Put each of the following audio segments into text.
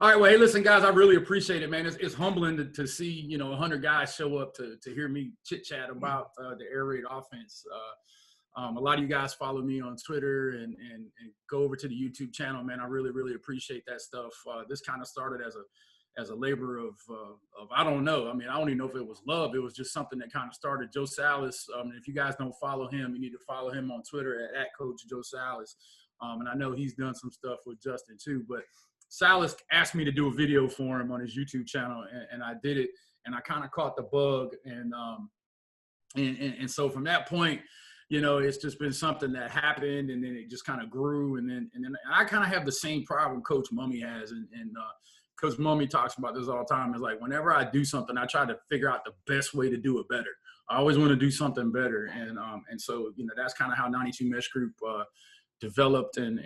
All right, well, hey, listen, guys, I really appreciate it, man. It's humbling to see, 100 guys show up to hear me chit-chat about the air raid offense. A lot of you guys follow me on Twitter and go over to the YouTube channel, man. I really, really appreciate that stuff. This kind of started as a labor of I don't know. I mean, I don't even know if it was love. It was just something that kind of started. Joe Salas, if you guys don't follow him, you need to follow him on Twitter at Coach Joe Salas. And I know he's done some stuff with Justin too, but Salas asked me to do a video for him on his YouTube channel, and I did it, and I kind of caught the bug, and so from that point, it's just been something that happened, and then it just kind of grew, and then I kind of have the same problem Coach Mummy has, and Coach Mummy talks about this all the time. It's like whenever I do something, I try to figure out the best way to do it better. I always want to do something better, and so that's kind of how 92 Mesh Group developed, and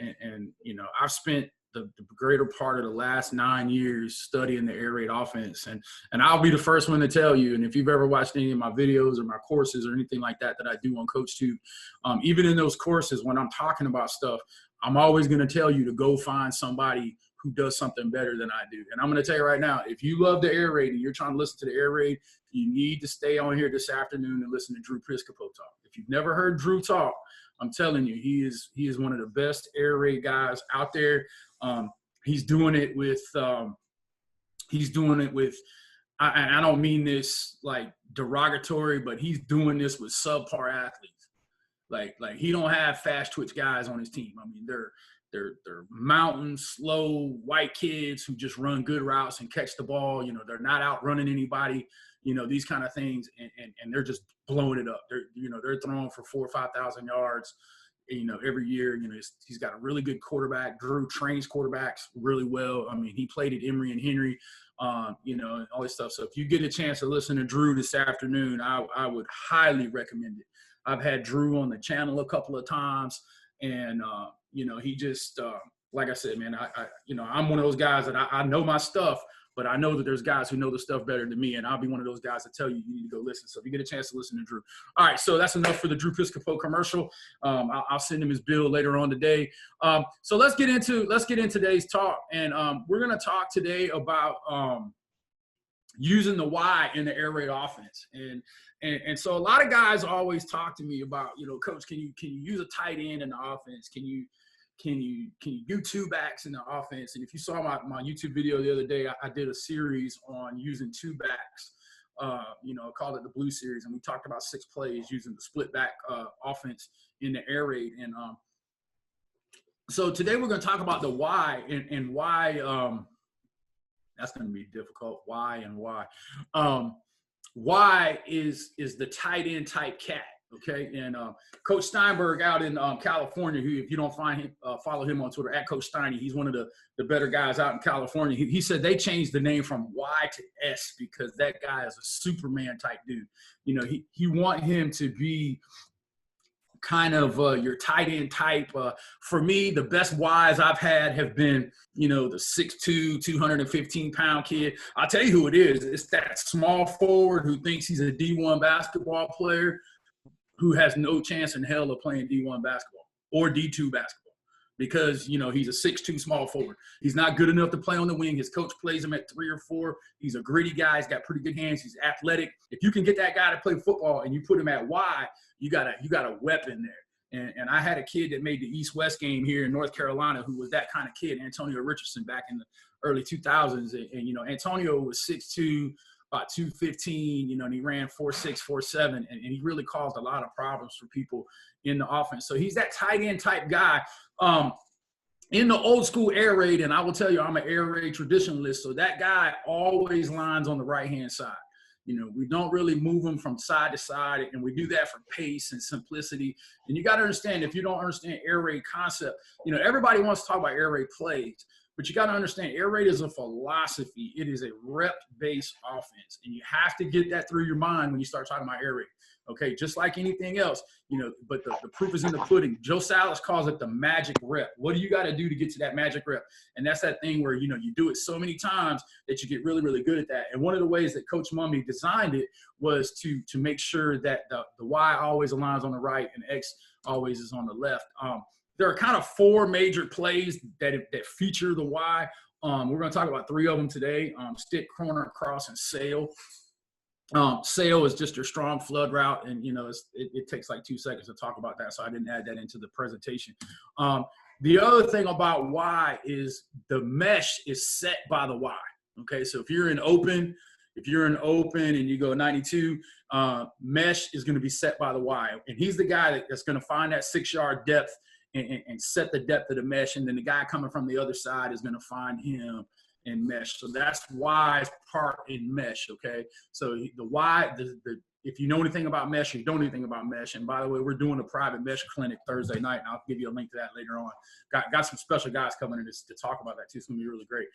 I've spent the greater part of the last 9 years studying the air raid offense. And I'll be the first one to tell you, and if you've ever watched any of my videos or my courses or anything like that I do on CoachTube, even in those courses, when I'm talking about stuff, I'm always going to tell you to go find somebody who does something better than I do. And I'm going to tell you right now, if you love the air raid and you're trying to listen to the air raid, you need to stay on here this afternoon and listen to Drew Piscopo talk. If you've never heard Drew talk, I'm telling you, he is one of the best air raid guys out there. He's doing it with I don't mean this like derogatory, but he's doing this with subpar athletes. Like he don't have fast twitch guys on his team. I mean, they're mountain slow white kids who just run good routes and catch the ball. They're not out running anybody. These kind of things, and they're just blowing it up. They're throwing for 4,000 or 5,000 yards, every year. He's got a really good quarterback. Drew trains quarterbacks really well. I mean, he played at Emory and Henry, and all this stuff. So if you get a chance to listen to Drew this afternoon, I would highly recommend it. I've had Drew on the channel a couple of times, and he just like I said, man, I'm one of those guys that I know my stuff. But I know that there's guys who know the stuff better than me, and I'll be one of those guys that tell you need to go listen. So if you get a chance to listen to Drew. All right, so that's enough for the Drew Piscopo commercial. I'll send him his bill later on today. So let's get into today's talk, and we're going to talk today about using the Y in the air raid offense. And so a lot of guys always talk to me about, Coach, can you use a tight end in the offense? Can you do two backs in the offense? And if you saw my YouTube video the other day, I did a series on using two backs. I called it the Blue Series, and we talked about 6 plays using the split back offense in the air raid. And so today we're going to talk about the Y and why. That's going to be difficult. Why and why. Y is the tight end type cat. Okay, and Coach Steinberg out in California, who, if you don't find him, follow him on Twitter at Coach Steiny. He's one of the better guys out in California. He said they changed the name from Y to S because that guy is a Superman type dude. He want him to be kind of your tight end type. For me, the best Ys I've had have been, the 6'2", 215-pound kid. I'll tell you who it is. It's that small forward who thinks he's a D1 basketball player, who has no chance in hell of playing D1 basketball or D2 basketball because, he's a 6'2" small forward. He's not good enough to play on the wing. His coach plays him at 3 or 4. He's a gritty guy. He's got pretty good hands. He's athletic. If you can get that guy to play football and you put him at Y, you got a weapon there. And I had a kid that made the East-West game here in North Carolina who was that kind of kid, Antonio Richardson, back in the early 2000s. And Antonio was 6'2", about 215, and he ran 4'6", 4'7", and he really caused a lot of problems for people in the offense. So he's that tight end type guy. In the old school air raid, and I will tell you, I'm an air raid traditionalist, so that guy always lines on the right-hand side. We don't really move him from side to side, and we do that for pace and simplicity. And you got to understand, if you don't understand air raid concept, everybody wants to talk about air raid plays, but you got to understand, air raid is a philosophy. It is a rep-based offense, and you have to get that through your mind when you start talking about air raid. Okay, just like anything else, but the proof is in the pudding. Joe Salas calls it the magic rep. What do you got to do to get to that magic rep? And that's that thing where, you do it so many times that you get really, really good at that. And one of the ways that Coach Mummy designed it was to make sure that the Y always aligns on the right and X always is on the left. There are kind of 4 major plays that feature the Y We're going to talk about 3 of them today: stick, corner, cross, and sail. Sail is just your strong flood route, and it takes like 2 seconds to talk about that, so I didn't add that into the presentation. The other thing about Y is the mesh is set by the Y. Okay, so if you're in open and you go 92, mesh is going to be set by the Y, and he's the guy that's going to find that 6-yard depth and set the depth of the mesh, and then the guy coming from the other side is going to find him in mesh. So that's Y's part in mesh. Okay, so the Y, if you know anything about mesh, you don't know anything about mesh. And by the way, we're doing a private mesh clinic Thursday night, and I'll give you a link to that later on. Got some special guys coming in to talk about that too. It's gonna be really great.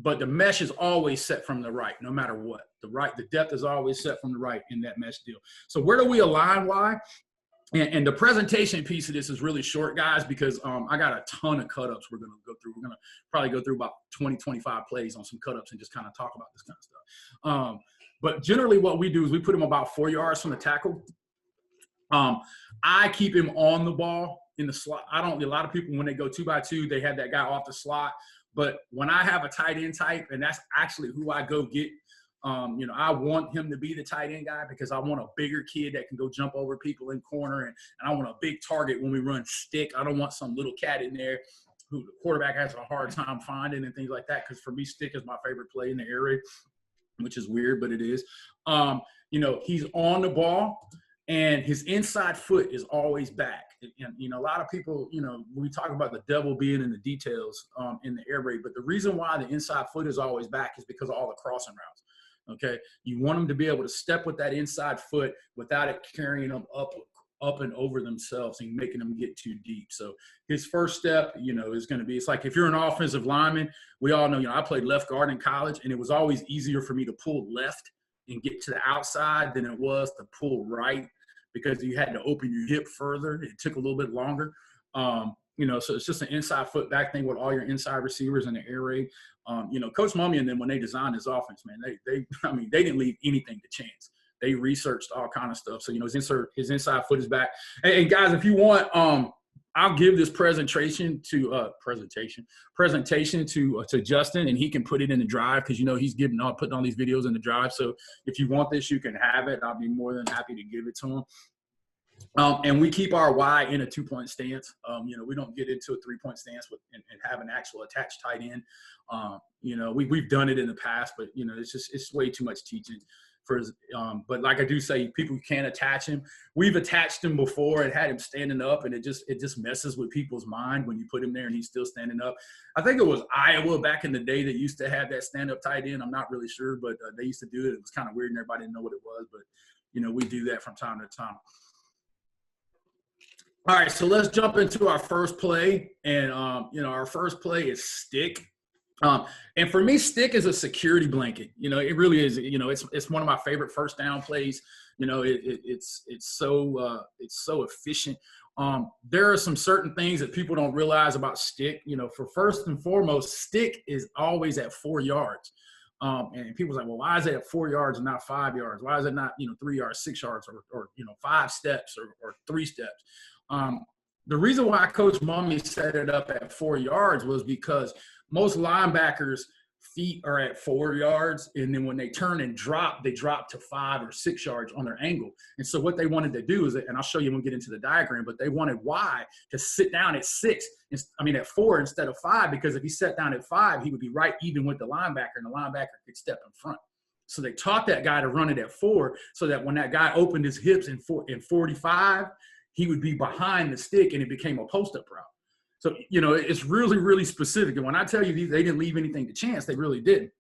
But the mesh is always set from the right, no matter what. The depth is always set from the right in that mesh deal. So where do we align Y? And the presentation piece of this is really short, guys, because I got a ton of cut-ups we're going to go through. We're going to probably go through about 20, 25 plays on some cut-ups and just kind of talk about this kind of stuff. But generally what we do is we put him about 4 yards from the tackle. I keep him on the ball in the slot. A lot of people, when they go 2x2, they have that guy off the slot. But when I have a tight end type, and that's actually who I go get, I want him to be the tight end guy because I want a bigger kid that can go jump over people in corner, and I want a big target when we run stick. I don't want some little cat in there who the quarterback has a hard time finding and things like that, because for me, stick is my favorite play in the air raid, which is weird, but it is. He's on the ball, and his inside foot is always back. And a lot of people, we talk about the devil being in the details in the air raid, but the reason why the inside foot is always back is because of all the crossing routes. Okay, you want them to be able to step with that inside foot without it carrying them up and over themselves and making them get too deep. So his first step, is going to be, it's like if you're an offensive lineman, we all know, I played left guard in college, and it was always easier for me to pull left and get to the outside than it was to pull right, because you had to open your hip further. It took a little bit longer. So it's just an inside foot back thing with all your inside receivers in the air raid. Coach Mummy and them, when they designed his offense, man, they didn't leave anything to chance. They researched all kind of stuff. So, his inside foot is back. And guys, if you want, I'll give this presentation to Justin, and he can put it in the drive, because he's putting all these videos in the drive. So if you want this, you can have it. I'll be more than happy to give it to him. And we keep our Y in a 2-point stance. We don't get into a 3-point stance and have an actual attached tight end. We've done it in the past, but it's way too much teaching. But like I do say, people can't attach him. We've attached him before and had him standing up, and it just messes with people's mind when you put him there and he's still standing up. I think it was Iowa back in the day that used to have that stand-up tight end. I'm not really sure, but they used to do it. It was kind of weird and everybody didn't know what it was, but we do that from time to time. All right, so let's jump into our first play, and our first play is stick. And for me, stick is a security blanket. It really is. It's one of my favorite first down plays. It's so efficient. There are some certain things that people don't realize about stick. For first and foremost, stick is always at 4 yards. And people's like, well, why is it at 4 yards and not 5 yards? Why is it not 3 yards, 6 yards, or 5 steps or 3 steps? The reason why Coach Mummy set it up at 4 yards was because most linebackers' feet are at 4 yards, and then when they turn and drop, they drop to 5 or 6 yards on their angle. And so what they wanted to do is, and I'll show you when we get into the diagram, but they wanted Y to sit down at 4 instead of 5, because if he sat down at 5, he would be right even with the linebacker, and the linebacker could step in front. So they taught that guy to run it at 4, so that when that guy opened his hips in 45, he would be behind the stick, and it became a post-up route. So, it's really, really specific. And when I tell you they didn't leave anything to chance, they really didn't.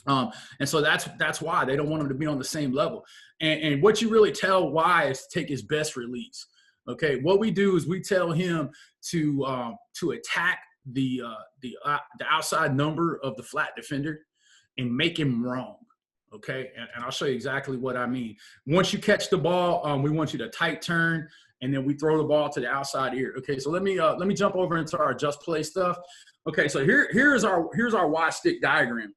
And so that's why they don't want him to be on the same level. And what you really tell Y is to take his best release. Okay, what we do is we tell him to attack the outside number of the flat defender and make him wrong. Okay, and I'll show you exactly what I mean. Once you catch the ball, we want you to tight turn, and then we throw the ball to the outside ear. Okay, so let me jump over into our just play stuff. Okay, so here's our Y stick diagram.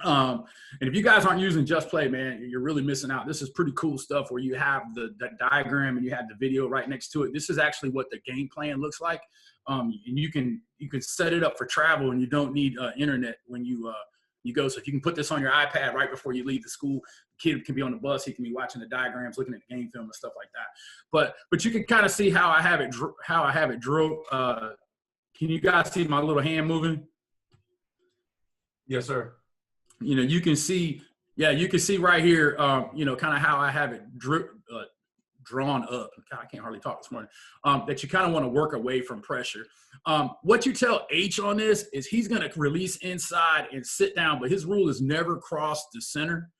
And if you guys aren't using Just Play, man, you're really missing out. This is pretty cool stuff where you have the diagram and you have the video right next to it. This is actually what the game plan looks like. And you can set it up for travel, and you don't need internet when you go. So if you can put this on your iPad right before you leave the school, the kid can be on the bus, he can be watching the diagrams, looking at the game film and stuff like that. But you can kind of see how I have it drilled. Can you guys see my little hand moving? Yes, sir. You know, you can see right here, you know, kind of how I have it drawn up. God, I can't hardly talk this morning. That you kind of want to work away from pressure. What you tell H on this is he's going to release inside and sit down, but his rule is never cross the center.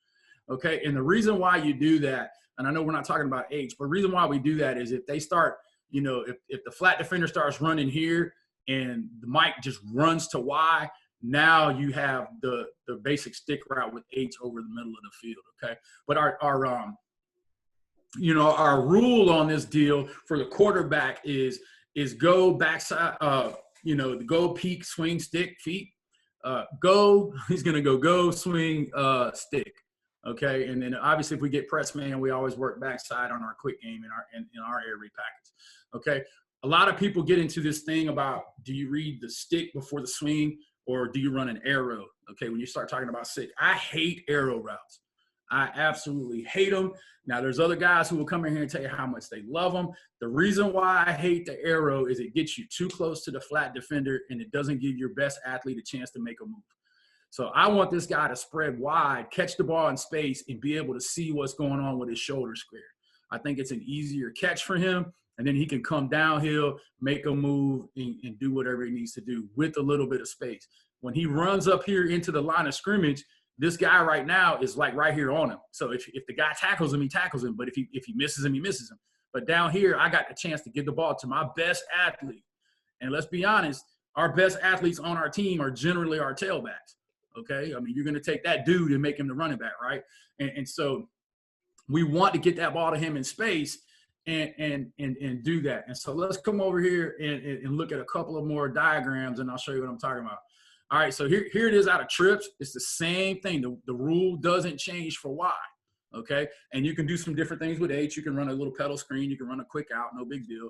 Okay, and the reason why you do that, and I know we're not talking about H, but the reason why we do that is if they start, you know, if the flat defender starts running here and the mic just runs to Y, now you have the basic stick route with H over the middle of the field, okay? But our you know, our rule on this deal for the quarterback is go backside, you know, go peak, swing, stick, feet, go. He's gonna go, swing, stick, okay? And then obviously if we get press man, we always work backside on our quick game in our air read package, okay? A lot of people get into this thing about, do you read the stick before the swing, or do you run an arrow? Okay, when you start talking about stick, I hate arrow routes. I absolutely hate them. Now, there's other guys who will come in here and tell you how much they love them. The reason why I hate the arrow is it gets you too close to the flat defender, and it doesn't give your best athlete a chance to make a move. So I want this guy to spread wide, catch the ball in space, and be able to see what's going on with his shoulder square. I think it's an easier catch for him. And then he can come downhill, make a move, and do whatever he needs to do with a little bit of space. When he runs up here into the line of scrimmage, this guy right now is like right here on him. So if the guy tackles him, he tackles him. But if he misses him, he misses him. But down here, I got the chance to give the ball to my best athlete. And let's be honest, our best athletes on our team are generally our tailbacks. Okay? I mean, you're going to take that dude and make him the running back, right? And so we want to get that ball to him in space and do that. And so let's come over here and look at a couple of more diagrams, and I'll show you what I'm talking about. All right, so here it is out of trips. It's the same thing. The rule doesn't change for Y, okay? And you can do some different things with H. You can run a little pedal screen. You can run a quick out, no big deal.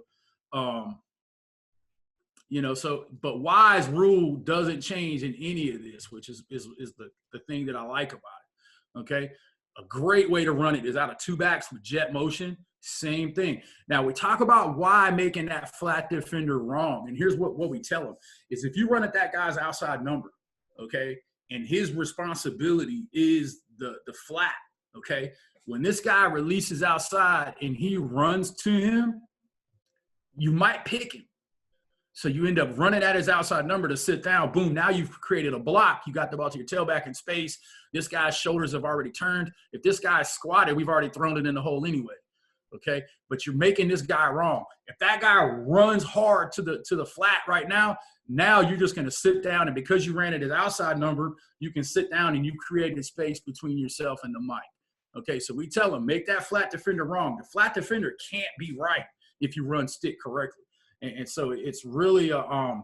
You know, so, but Y's rule doesn't change in any of this, which is the thing that I like about it, okay? A great way to run it is out of two backs with jet motion. Same thing. Now, we talk about why making that flat defender wrong. And here's what we tell them is if you run at that guy's outside number, okay, and his responsibility is the flat, okay, when this guy releases outside and he runs to him, you might pick him. So you end up running at his outside number to sit down. Boom, now you've created a block. You got the ball to your tailback in space. This guy's shoulders have already turned. If this guy's squatted, we've already thrown it in the hole anyway. Okay, but you're making this guy wrong. If that guy runs hard to the flat right now you're just going to sit down, and because you ran at his outside number, you can sit down and you created space between yourself and the mic. Okay, so we tell him, make that flat defender wrong. The flat defender can't be right if you run stick correctly, and so it's really a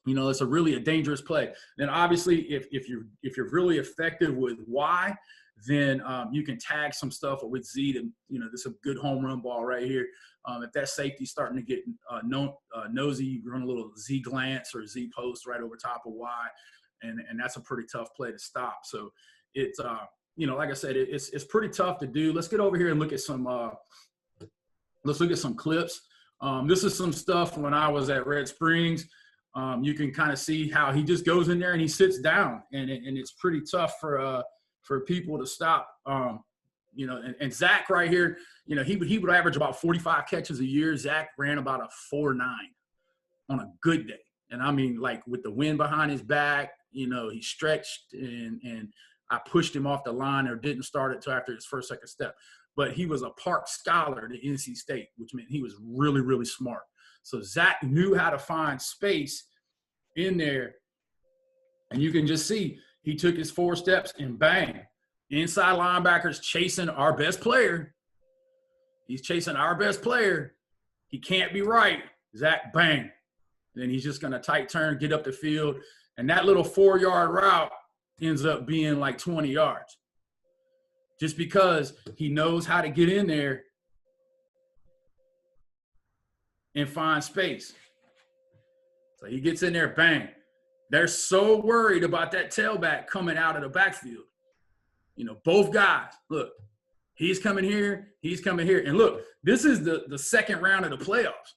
you know, it's a dangerous play. Then obviously, if you're really effective with Y, then you can tag some stuff with Z to, you know, this is a good home run ball right here. If that safety's starting to get nosy, you run a little Z glance or Z post right over top of Y, and that's a pretty tough play to stop. So it's, you know, like I said, it's pretty tough to do. Let's get over here and look at some clips. This is some stuff when I was at Red Springs. You can kind of see how he just goes in there and he sits down, and it's pretty tough for people to stop. You know, and Zach right here, you know, he would average about 45 catches a year. Zach ran about a 4.9 on a good day. And I mean, like with the wind behind his back, you know, he stretched and I pushed him off the line or didn't start it till after his first, second step. But he was a Park scholar at NC State, which meant he was really, really smart. So Zach knew how to find space in there. And you can just see he took his 4 steps and bang. Inside linebackers chasing our best player. He's chasing our best player. He can't be right. Zach, bang. Then he's just going to tight turn, get up the field. And that little 4-yard route, ends up being like 20 yards. Just because he knows how to get in there and find space. So he gets in there, bang. They're so worried about that tailback coming out of the backfield. You know, both guys, look, he's coming here, he's coming here. And look, this is the second round of the playoffs.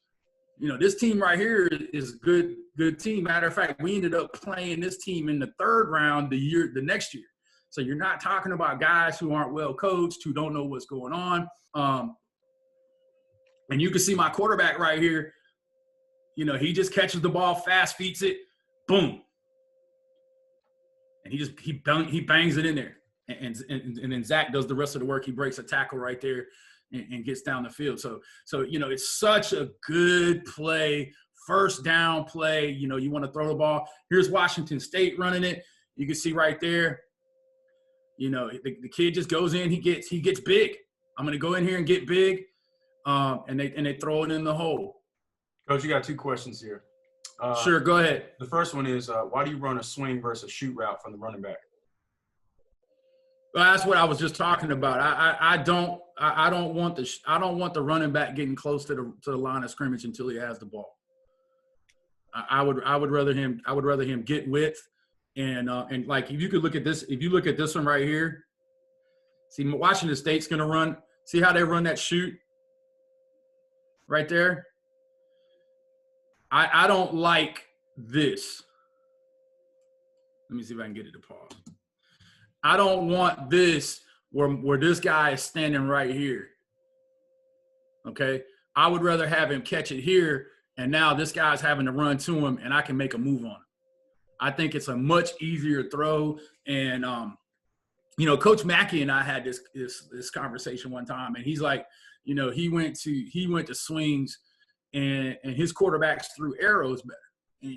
You know, this team right here is a good team. Matter of fact, we ended up playing this team in the third round the next year. So you're not talking about guys who aren't well coached, who don't know what's going on. And you can see my quarterback right here. You know, he just catches the ball, fast feeds it, boom. And he bangs it in there. And then Zach does the rest of the work. He breaks a tackle right there and gets down the field. So you know, it's such a good play, first down play. You know, you want to throw the ball. Here's Washington State running it. You can see right there. You know, the kid just goes in. He gets big. I'm going to go in here and get big, and they throw it in the hole. Coach, you got two questions here. Sure, go ahead. The first one is, why do you run a swing versus a shoot route from the running back? Well, that's what I was just talking about. I don't want the running back getting close to the line of scrimmage until he has the ball. I would rather him get width. And like, if you could look at this, if you look at this one right here, see Washington State's going to run. See how they run that shoot right there? I don't like this. Let me see if I can get it to pause. I don't want this where this guy is standing right here. Okay? I would rather have him catch it here, and now this guy's having to run to him, and I can make a move on him. I think it's a much easier throw. And, you know, Coach Mackey and I had this conversation one time, and he's like, you know, he went to swings, and his quarterbacks threw arrows better.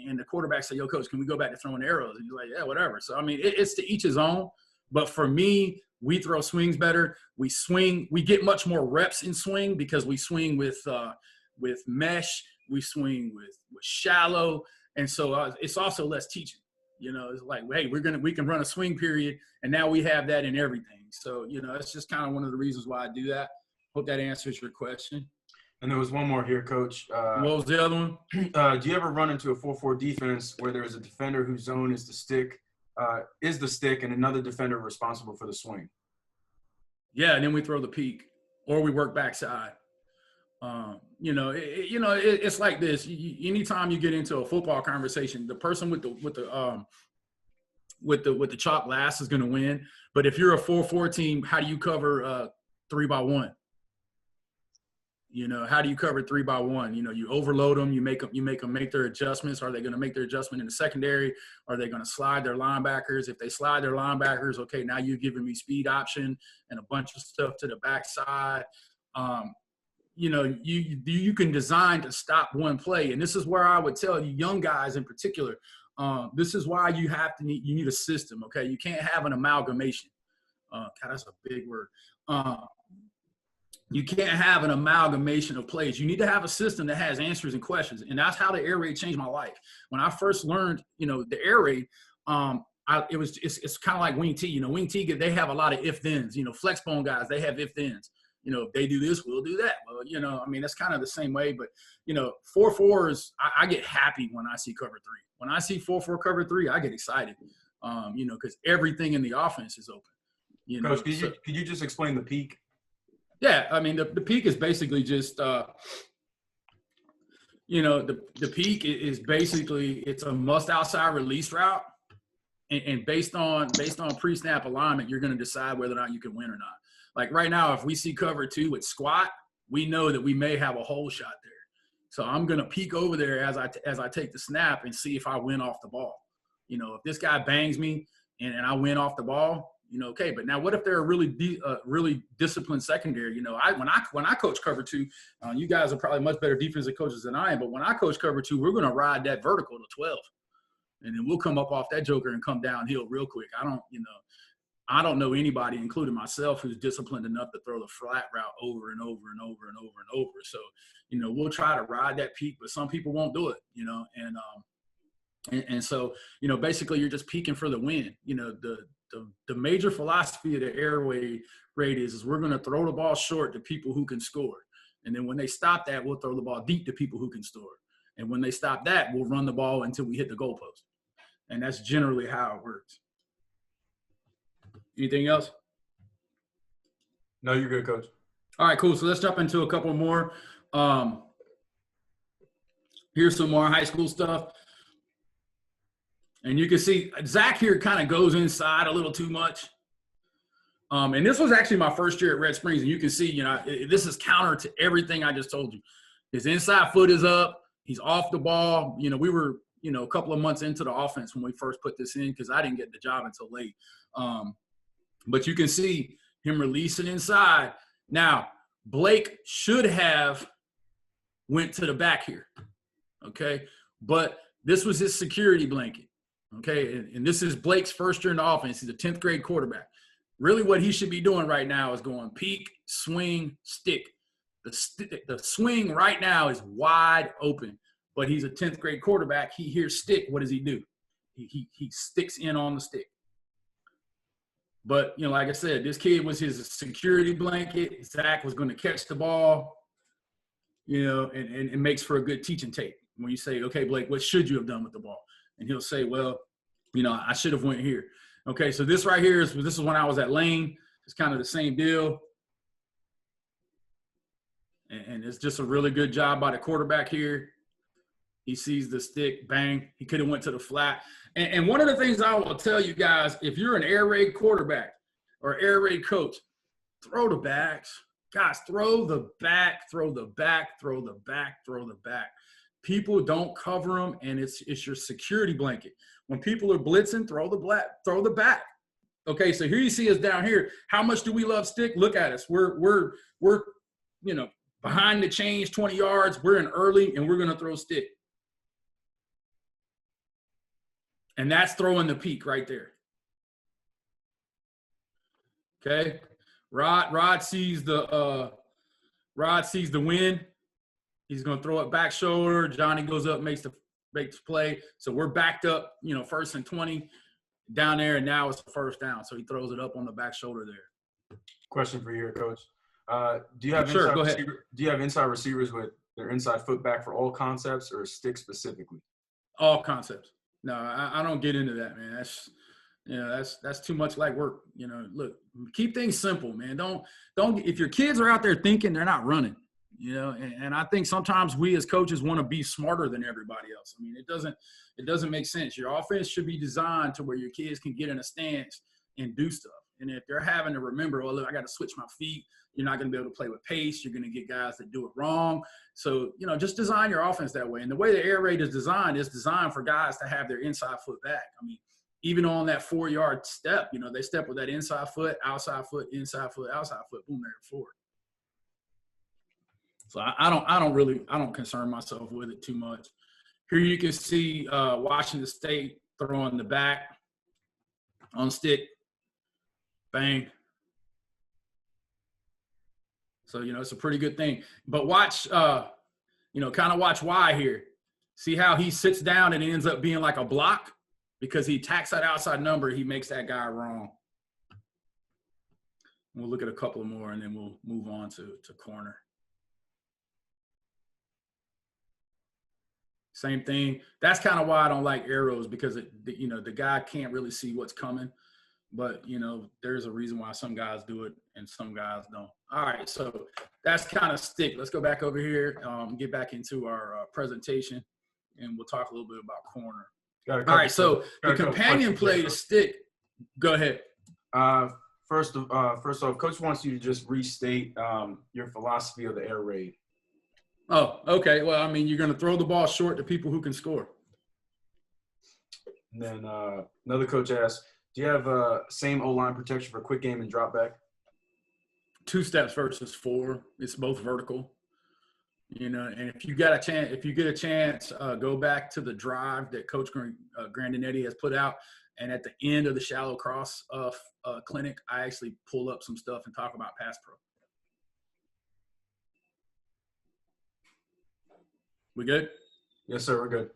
And the quarterback said, yo, Coach, can we go back to throwing arrows? And he's like, yeah, whatever. So, I mean, it's to each his own. But for me, we throw swings better. We swing. We get much more reps in swing because we swing with mesh. We swing with shallow. And so it's also less teaching. You know, it's like, hey, we can run a swing period, and now we have that in everything. So, you know, it's just kind of one of the reasons why I do that. Hope that answers your question. And there was one more here, Coach. What was the other one? Do you ever run into a 4-4 defense where there is a defender whose zone is the stick, and another defender responsible for the swing? Yeah, and then we throw the peak, or we work backside. You know, it's like this. Anytime you get into a football conversation, the person with the chalk glass is going to win. But if you're a 4-4 team, how do you cover 3-by-1? You know, how do you cover 3-by-1? You know, you overload them. You make them make their adjustments. Are they going to make their adjustment in the secondary? Are they going to slide their linebackers? If they slide their linebackers, okay, now you're giving me speed option and a bunch of stuff to the backside. You know, you can design to stop one play. And this is where I would tell you young guys in particular, this is why you need a system, okay? You can't have an amalgamation. God, that's a big word. You can't have an amalgamation of plays. You need to have a system that has answers and questions. And that's how the air raid changed my life. When I first learned, you know, the air raid, it's kind of like wing T. You know, wing T, they have a lot of if-thens. You know, flex bone guys, they have if-thens. You know, if they do this, we'll do that. Well, you know, I mean, that's kind of the same way. But, you know, 4-4s, I get happy when I see cover 3. When I see 4-4 cover 3, I get excited, you know, because everything in the offense is open. You know, Coach, could you just explain the peak? Yeah, I mean, the peak is basically just, you know, the peak is basically, it's a must outside release route. And based on pre-snap alignment, you're going to decide whether or not you can win or not. Like right now, if we see cover 2 with squat, we know that we may have a hole shot there. So I'm going to peek over there as I take the snap and see if I win off the ball. You know, if this guy bangs me and I win off the ball, you know, okay. But now what if they're a really disciplined secondary? You know, when I coach cover 2, you guys are probably much better defensive coaches than I am. But when I coach cover 2, we're going to ride that vertical to 12. And then we'll come up off that joker and come downhill real quick. I don't know anybody, including myself, who's disciplined enough to throw the flat route over and over and over and over and over. So, you know, we'll try to ride that peak, but some people won't do it, you know. And And so, basically you're just peaking for the win. The major philosophy of the air raid is we're going to throw the ball short to people who can score. And then when they stop that, we'll throw the ball deep to people who can score. And when they stop that, we'll run the ball until we hit the goalpost. And that's generally how it works. Anything else? No, you're good, Coach. All right, cool. So let's jump into a couple more. Here's some more high school stuff. And you can see Zach here kind of goes inside a little too much. And this was actually my first year at Red Springs. And you can see, this is counter to everything I just told you. His inside foot is up. He's off the ball. We were, a couple of months into the offense when we first put this in because I didn't get the job until late. But you can see him releasing inside. Now, Blake should have went to the back here, okay? But this was his security blanket, okay? And this is Blake's first year in the offense. He's a 10th grade quarterback. Really what he should be doing right now is going peek, swing, stick. The swing right now is wide open, but he's a 10th grade quarterback. He hears stick. What does he do? He sticks in on the stick. But, like I said, this kid was his security blanket. Zach was going to catch the ball, and it makes for a good teaching tape. When you say, okay, Blake, what should you have done with the ball? And he'll say, well, I should have went here. Okay, so this right here this is when I was at Lane. It's kind of the same deal. And it's just a really good job by the quarterback here. He sees the stick, bang. He could have went to the flat. And one of the things I will tell you guys, if you're an air raid quarterback or air raid coach, throw the backs. Guys, throw the back, throw the back, throw the back, throw the back. People don't cover them, and it's your security blanket. When people are blitzing, throw the back. Okay, so here you see us down here. How much do we love stick? Look at us. We're behind the chains, 20 yards. We're in early, and we're going to throw stick. And that's throwing the peak right there. Okay. Rod sees the win. He's going to throw it back shoulder. Johnny goes up, makes the play. So we're backed up, 1st and 20 down there, and now it's the first down. So he throws it up on the back shoulder there. Question for you here, Coach. Do you have inside receivers with their inside foot back for all concepts or stick specifically? All concepts. No, I don't get into that, man. That's too much like work. Look, keep things simple, man. Don't if your kids are out there thinking, they're not running. And I think sometimes we as coaches want to be smarter than everybody else. I mean, it doesn't make sense. Your offense should be designed to where your kids can get in a stance and do stuff. And if they're having to remember, look, I got to switch my feet, you're not going to be able to play with pace. You're going to get guys that do it wrong. So, just design your offense that way. And the way the air raid is designed for guys to have their inside foot back. I mean, even on that 4-yard step, they step with that inside foot, outside foot, inside foot, outside foot, boom, they're forward. So I don't concern myself with it too much. Here you can see Washington State throwing the back on stick, bang. So, it's a pretty good thing. But watch, kind of watch why here. See how he sits down and it ends up being like a block? Because he attacks that outside number, he makes that guy wrong. We'll look at a couple more, and then we'll move on to corner. Same thing. That's kind of why I don't like arrows, because the guy can't really see what's coming. But, there's a reason why some guys do it and some guys don't. All right, so that's kind of stick. Let's go back over here, get back into our presentation, and we'll talk a little bit about corner. All right, so the companion play to stick. Go ahead. First off, Coach wants you to just restate your philosophy of the air raid. Oh, okay. Well, I mean, you're going to throw the ball short to people who can score. And then another coach asked, do you have same O-line protection for quick game and drop back? 2 steps versus 4. It's both vertical. And if you get a chance, go back to the drive that Coach Grandinetti has put out. And at the end of the shallow cross clinic, I actually pull up some stuff and talk about pass pro. We good? Yes, sir. We're good.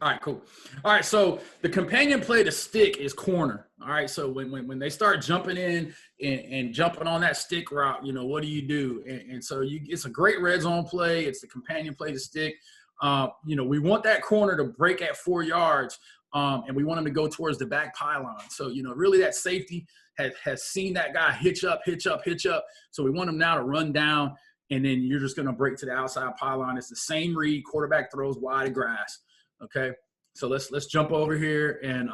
All right, cool. All right, so the companion play to stick is corner. All right, so when they start jumping in and jumping on that stick route, you know, what do? And so it's a great red zone play. It's the companion play to stick. You know, we want that corner to break at 4 yards, and we want him to go towards the back pylon. So, you know, really that safety has seen that guy hitch up. So we want him now to run down, and then you're just going to break to the outside pylon. It's the same read. Quarterback throws wide of grass. Okay, so let's jump over here and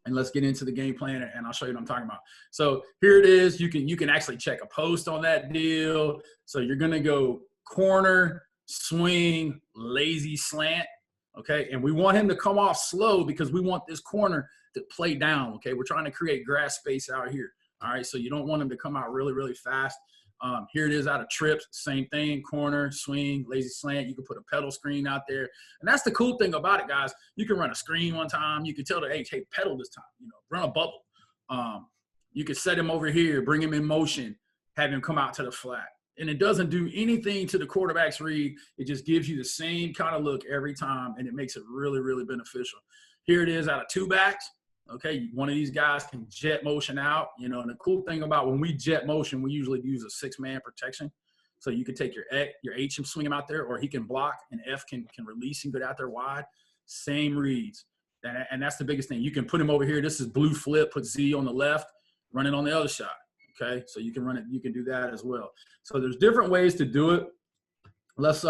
let's get into the game plan, and I'll show you what I'm talking about. So here it is. You can actually check a post on that deal. So you're gonna go corner, swing, lazy slant. Okay, and we want him to come off slow because we want this corner to play down. Okay, we're trying to create grass space out here. All right, so you don't want him to come out really fast. Here it is out of trips, same thing, corner, swing, lazy slant. You can put a pedal screen out there. And that's the cool thing about it, guys. You can run a screen one time. You can tell the, hey, pedal this time, you know, run a bubble. You can set him over here, bring him in motion, have him come out to the flat. And it doesn't do anything to the quarterback's read. It just gives you the same kind of look every time, and it makes it really beneficial. Here it is out of two backs. Okay, one of these guys can jet motion out, you know, and the cool thing about when we jet motion, we usually use a 6-man protection. So you can take your H and swing him out there, or he can block, and F can release and get out there wide. Same reads. And that's the biggest thing. You can put him over here. This is blue flip, put Z on the left, run it on the other side. Okay, so you can run it, you can do that as well. So there's different ways to do it. Let's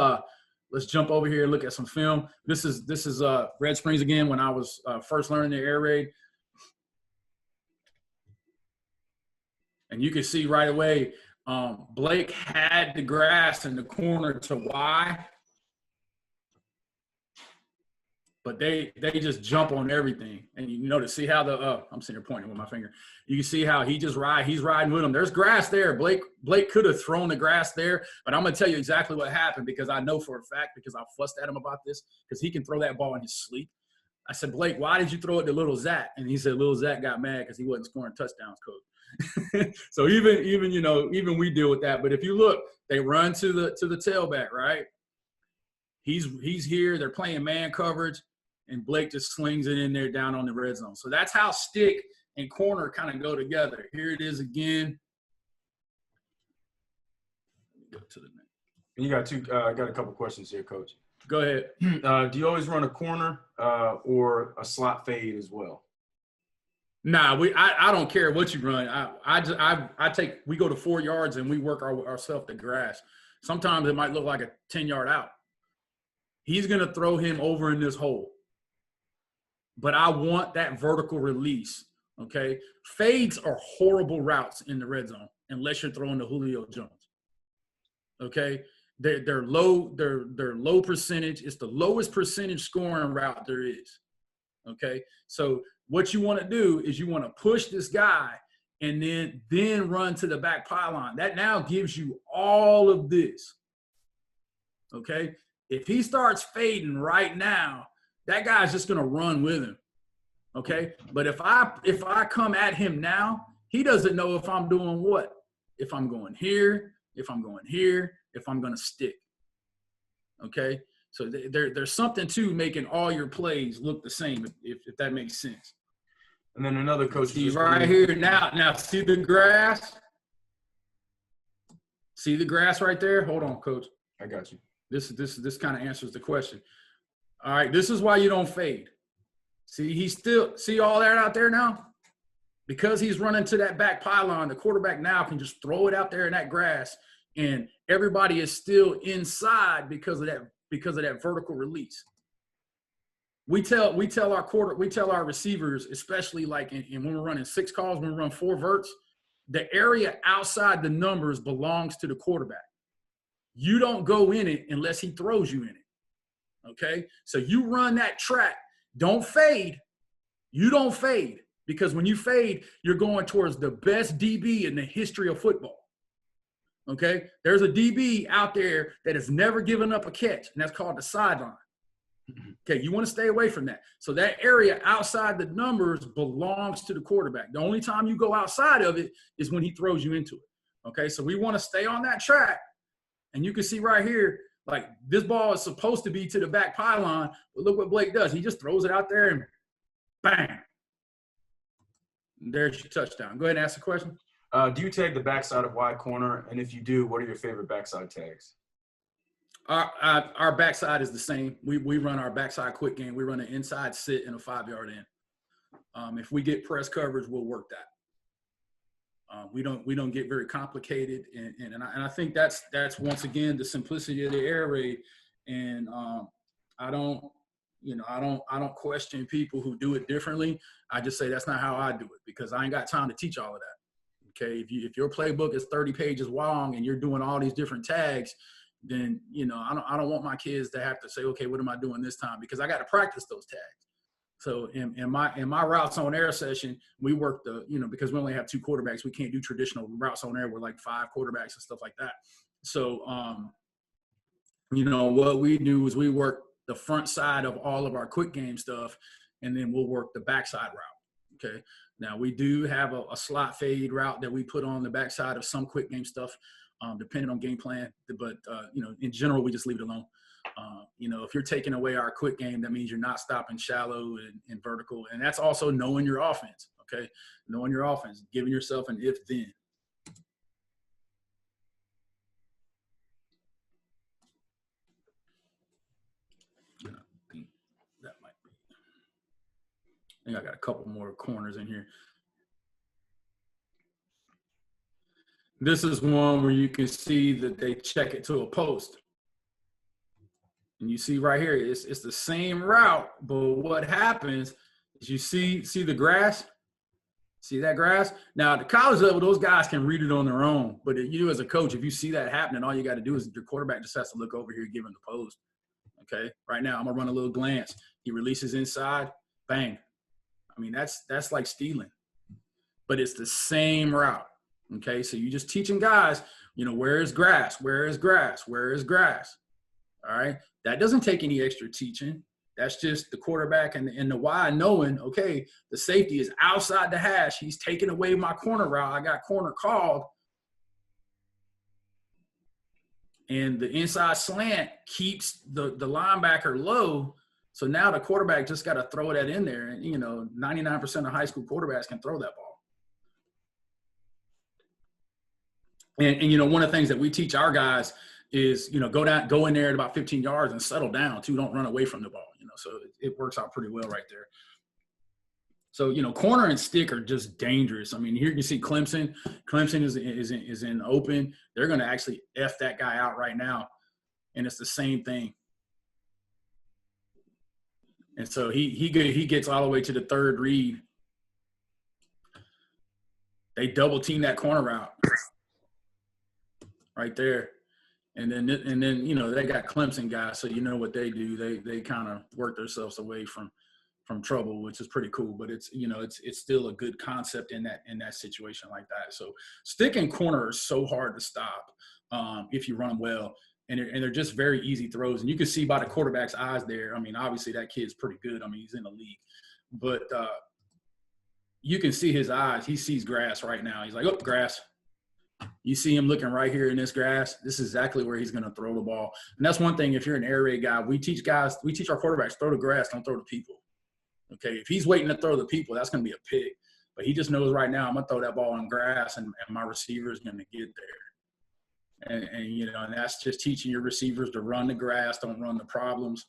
jump over here and look at some film. This is Red Springs again when I was first learning the air raid. And you can see right away, Blake had the grass in the corner to Y, but they just jump on everything. And you know, to see how I'm sitting here pointing with my finger. You can see how he's riding with them. There's grass there. Blake could have thrown the grass there, but I'm going to tell you exactly what happened because I know for a fact, because I fussed at him about this, because he can throw that ball in his sleep. I said, Blake, why did you throw it to little Zach? And he said, little Zach got mad because he wasn't scoring touchdowns, coach. So even we deal with that. But if you look, they run to the tailback, right? He's here. They're playing man coverage, and Blake just slings it in there down on the red zone. So that's how stick and corner kind of go together. Here it is again. Let me go to the next. And you got I got a couple questions here, Coach. Go ahead. Do you always run a corner or a slot fade as well? Nah, I don't care what you run. We go to 4 yards and we work ourselves to grass. Sometimes it might look like a 10-yard out. He's going to throw him over in this hole. But I want that vertical release, okay? Fades are horrible routes in the red zone unless you're throwing to Julio Jones, okay? They're low percentage. It's the lowest percentage scoring route there is, okay? So what you want to do is you want to push this guy and then run to the back pylon. That now gives you all of this, okay? If he starts fading right now, that guy's just going to run with him, okay? But if I come at him now, he doesn't know if I'm doing what. If I'm going here, if I'm going here, if I'm going to stick, okay? So there's something to making all your plays look the same, if that makes sense. And then another coach. See right here now. See the grass? See the grass right there? Hold on, Coach. I got you. This kind of answers the question. All right, this is why you don't fade. See all that out there now? Because he's running to that back pylon, the quarterback now can just throw it out there in that grass, and everybody is still inside because of that vertical release. We tell our receivers, especially like when we're running 6 calls, when we run 4 verts, the area outside the numbers belongs to the quarterback. You don't go in it unless he throws you in it, okay? So you run that track. Don't fade. You don't fade, because when you fade, you're going towards the best DB in the history of football, okay? There's a DB out there that has never given up a catch, and that's called the sideline. Okay, you want to stay away from that. So that area outside the numbers belongs to the quarterback. The only time you go outside of it is when he throws you into it. Okay, so we want to stay on that track. And you can see right here, Like, this ball is supposed to be to the back pylon, but look what Blake does. He just throws it out there and bang. There's your touchdown. Go ahead and ask the question. Do you tag the backside of wide corner? And if you do, what are your favorite backside tags? Our backside is the same. We run our backside quick game. We run an inside sit and a 5-yard in. If we get press coverage, we'll work that. We don't get very complicated, and I think that's once again the simplicity of the air raid. And I don't question people who do it differently. I just say that's not how I do it, because I ain't got time to teach all of that. Okay, if your playbook is 30 pages long and you're doing all these different tags, then I don't want my kids to have to say, okay, what am I doing this time? Because I got to practice those tags. So in my routes on air session, we work because we only have 2 quarterbacks, we can't do traditional routes on air with like 5 quarterbacks and stuff like that. So what we do is we work the front side of all of our quick game stuff, and then we'll work the backside route. Okay. Now we do have a slot fade route that we put on the backside of some quick game stuff, depending on game plan. But in general, we just leave it alone. If you're taking away our quick game, that means you're not stopping shallow and vertical. And that's also knowing your offense, okay? Knowing your offense, giving yourself an if-then. I think that might be. I think I got a couple more corners in here. This is one where you can see that they check it to a post. And you see right here, it's the same route, but what happens is you see the grass? See that grass? Now, at the college level, those guys can read it on their own. But you as a coach, if you see that happening, all you got to do is your quarterback just has to look over here, give him the post. Okay? Right now, I'm going to run a little glance. He releases inside, bang. I mean, that's like stealing. But it's the same route. Okay? So you're just teaching guys, where is grass? Where is grass? Where is grass? All right. That doesn't take any extra teaching. That's just the quarterback and the Y knowing, okay, the safety is outside the hash. He's taking away my corner route. I got corner called. And the inside slant keeps the linebacker low. So now the quarterback just got to throw that in there. And, 99% of high school quarterbacks can throw that ball. And one of the things that we teach our guys is, go in there at about 15 yards and settle down too. Don't run away from the ball, so it works out pretty well right there. So, corner and stick are just dangerous. I mean, here you can see Clemson. Clemson is in open. They're going to actually F that guy out right now. And it's the same thing. And so he gets all the way to the third read. They double team that corner route right there. And then they got Clemson guys, so what they do. They kind of work themselves away from trouble, which is pretty cool. But it's still a good concept in that situation like that. So stick and corner are so hard to stop if you run them well, and they're just very easy throws. And you can see by the quarterback's eyes there. I mean, obviously that kid's pretty good. I mean, he's in the league, but you can see his eyes. He sees grass right now. He's like, oh, grass. You see him looking right here in this grass. This is exactly where he's going to throw the ball. And that's one thing. If you're an air raid guy, we teach our quarterbacks, throw the grass, don't throw the people. Okay. If he's waiting to throw the people, that's going to be a pick. But he just knows right now, I'm going to throw that ball on grass and my receiver is going to get there. And that's just teaching your receivers to run the grass, don't run the problems.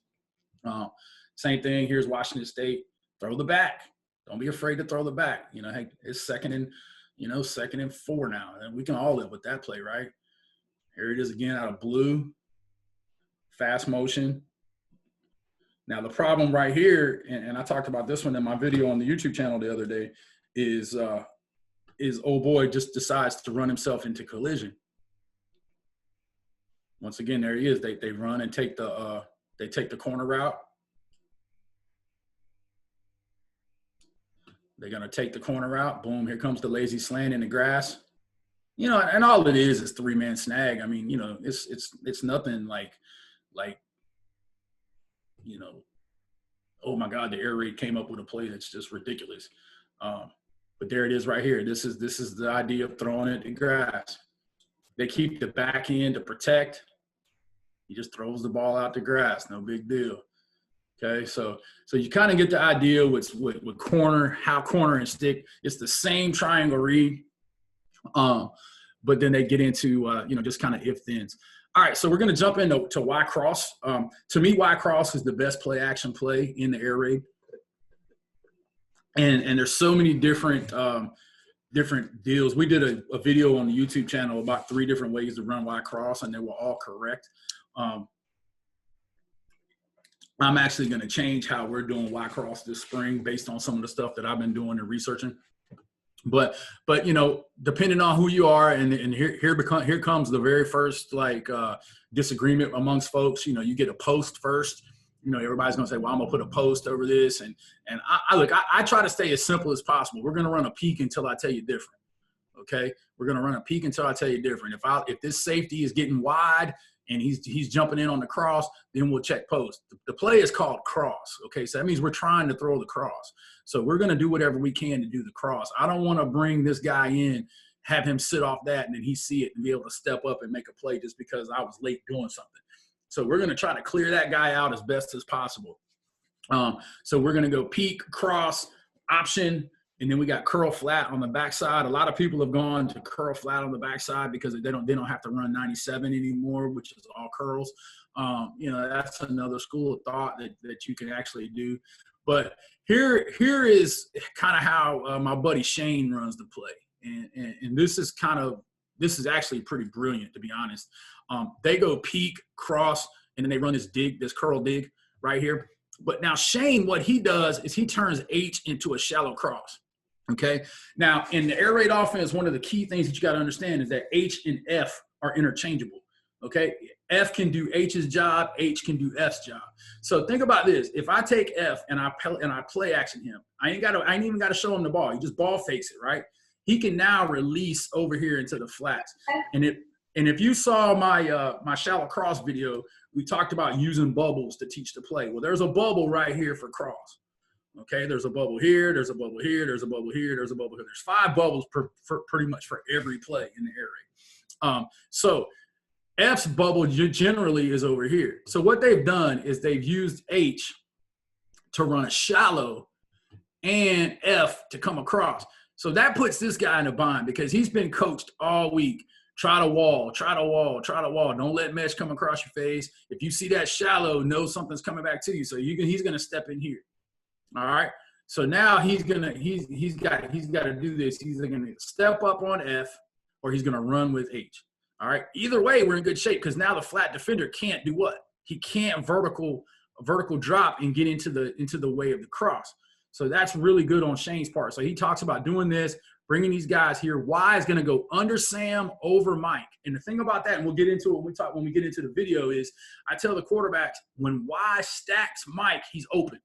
Same thing. Here's Washington State. Throw the back. Don't be afraid to throw the back. Hey, it's second and 4 now. And we can all live with that play, right? Here it is again out of blue. Fast motion. Now, the problem right here, and I talked about this one in my video on the YouTube channel the other day, is old boy just decides to run himself into collision. Once again, there he is. They run and take the corner route. They're going to take the corner out. Boom, here comes the lazy slant in the grass. And all it is 3-man snag. I mean, it's nothing like, oh my God, the air raid came up with a play that's just ridiculous. But there it is right here. This is the idea of throwing it in grass. They keep the back end to protect. He just throws the ball out the grass, no big deal. Okay, so you kind of get the idea with corner, how corner and stick, it's the same triangle read, but then they get into just kind of if-thens. All right, so we're going to jump into Y cross. To me, Y cross is the best play action play in the air raid, and there's so many different deals. We did a video on the YouTube channel about 3 different ways to run Y cross, and they were all correct. I'm actually going to change how we're doing Y cross this spring based on some of the stuff that I've been doing and researching. But depending on who you are, and here comes the very first disagreement amongst folks. You get a post first. Everybody's gonna say, well, I'm gonna put a post over this, and I try to stay as simple as possible. We're gonna run a peek until I tell you different. Okay, we're gonna run a peek until I tell you different. If this safety is getting wide and he's jumping in on the cross, then we'll check post. The play is called cross. Okay, so that means we're trying to throw the cross. So we're going to do whatever we can to do the cross. I don't want to bring this guy in, have him sit off that, and then he see it and be able to step up and make a play just because I was late doing something. So we're going to try to clear that guy out as best as possible. So we're going to go peek, cross, option, and then we got curl flat on the backside. A lot of people have gone to curl flat on the backside because they don't have to run 97 anymore, which is all curls. That's another school of thought that you can actually do. But here is kind of how my buddy Shane runs the play, and this is actually pretty brilliant, to be honest. They go peek, cross, and then they run this curl dig right here. But now Shane, what he does is he turns H into a shallow cross. Okay. Now in the air raid offense, one of the key things that you got to understand is that H and F are interchangeable. Okay. F can do H's job. H can do F's job. So think about this. If I take F and I play action him, I ain't even got to show him the ball. He just ball fakes it, right? He can now release over here into the flats. And if you saw my shallow cross video, we talked about using bubbles to teach the play. Well, there's a bubble right here for cross. Okay, there's a bubble here, there's a bubble here, there's a bubble here, there's a bubble here. There's 5 bubbles for pretty much for every play in the air raid. So F's bubble generally is over here. So what they've done is they've used H to run a shallow and F to come across. So that puts this guy in a bind because he's been coached all week. Try to wall, try to wall, try to wall. Don't let mesh come across your face. If you see that shallow, know something's coming back to you. So he's going to step in here. All right. So now he's got to do this. He's either going to step up on F or he's going to run with H. All right. Either way, we're in good shape because now the flat defender can't do what? He can't vertical drop and get into the way of the cross. So that's really good on Shane's part. So he talks about doing this, bringing these guys here. Y is going to go under Sam, over Mike. And the thing about that, and we'll get into it when we get into the video, is I tell the quarterbacks when Y stacks Mike, he's open.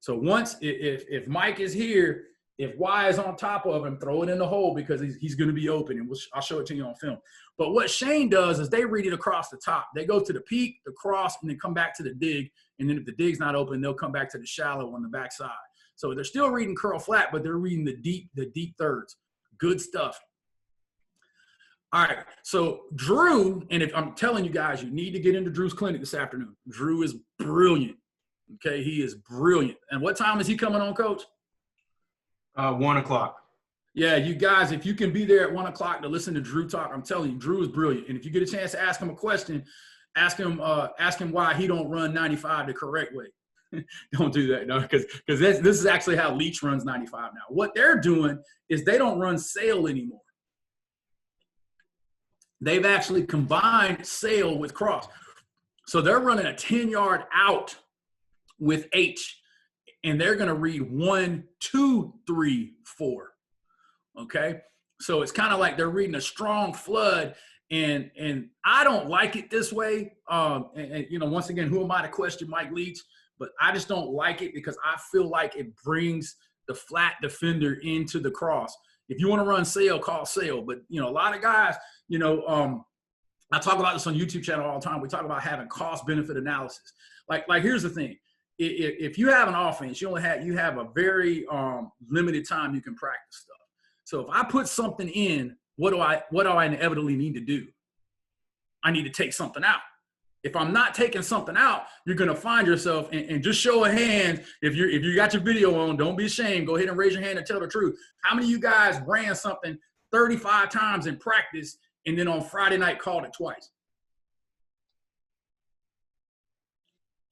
So once, if Mike is here, if Y is on top of him, throw it in the hole because he's going to be open, and I'll show it to you on film. But what Shane does is they read it across the top. They go to the peak, the cross, and then come back to the dig. And then if the dig's not open, they'll come back to the shallow on the backside. So they're still reading curl flat, but they're reading the deep thirds. Good stuff. All right, so Drew, and if I'm telling you guys, you need to get into Drew's clinic this afternoon. Drew is brilliant. Okay, he is brilliant. And what time is he coming on, Coach? 1 o'clock. Yeah, you guys, if you can be there at 1 o'clock to listen to Drew talk, I'm telling you, Drew is brilliant. And if you get a chance to ask him a question, ask him why he don't run 95 the correct way. Don't do that, no, because this is actually how Leach runs 95 now. What they're doing is they don't run sail anymore. They've actually combined sail with cross. So they're running a 10-yard out with H, and they're going to read 1, 2, 3, 4. Okay, so it's kind of like they're reading a strong flood, and I don't like it this way. Once again, who am I to question Mike Leach? But I just don't like it because I feel like it brings the flat defender into the cross. If you want to run sail, call sail. But a lot of guys, I talk about this on YouTube channel all the time. We talk about having cost benefit analysis. Like here's the thing. If you have an offense, you have a very limited time you can practice stuff. So if I put something in, what do I inevitably need to do? I need to take something out. If I'm not taking something out, you're gonna find yourself, and just show of hands, if you got your video on, don't be ashamed. Go ahead and raise your hand and tell the truth. How many of you guys ran something 35 times in practice and then on Friday night called it twice?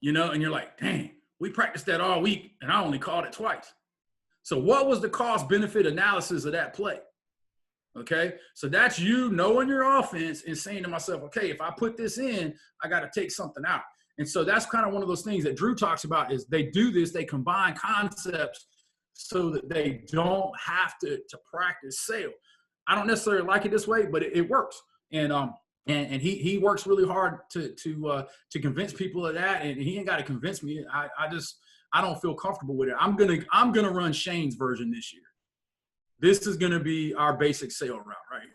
You know, and you're like, dang, we practiced that all week and I only called it twice. So what was the cost benefit analysis of that play? Okay, so that's you knowing your offense and saying to myself, okay, if I put this in, I got to take something out. And so that's kind of one of those things that Drew talks about, is they do this, they combine concepts so that they don't have to practice sail. I don't necessarily like it this way, but it works. And he works really hard to convince people of that, and he ain't got to convince me. I don't feel comfortable with it. I'm gonna run Shane's version this year. This is going to be our basic sail route right here.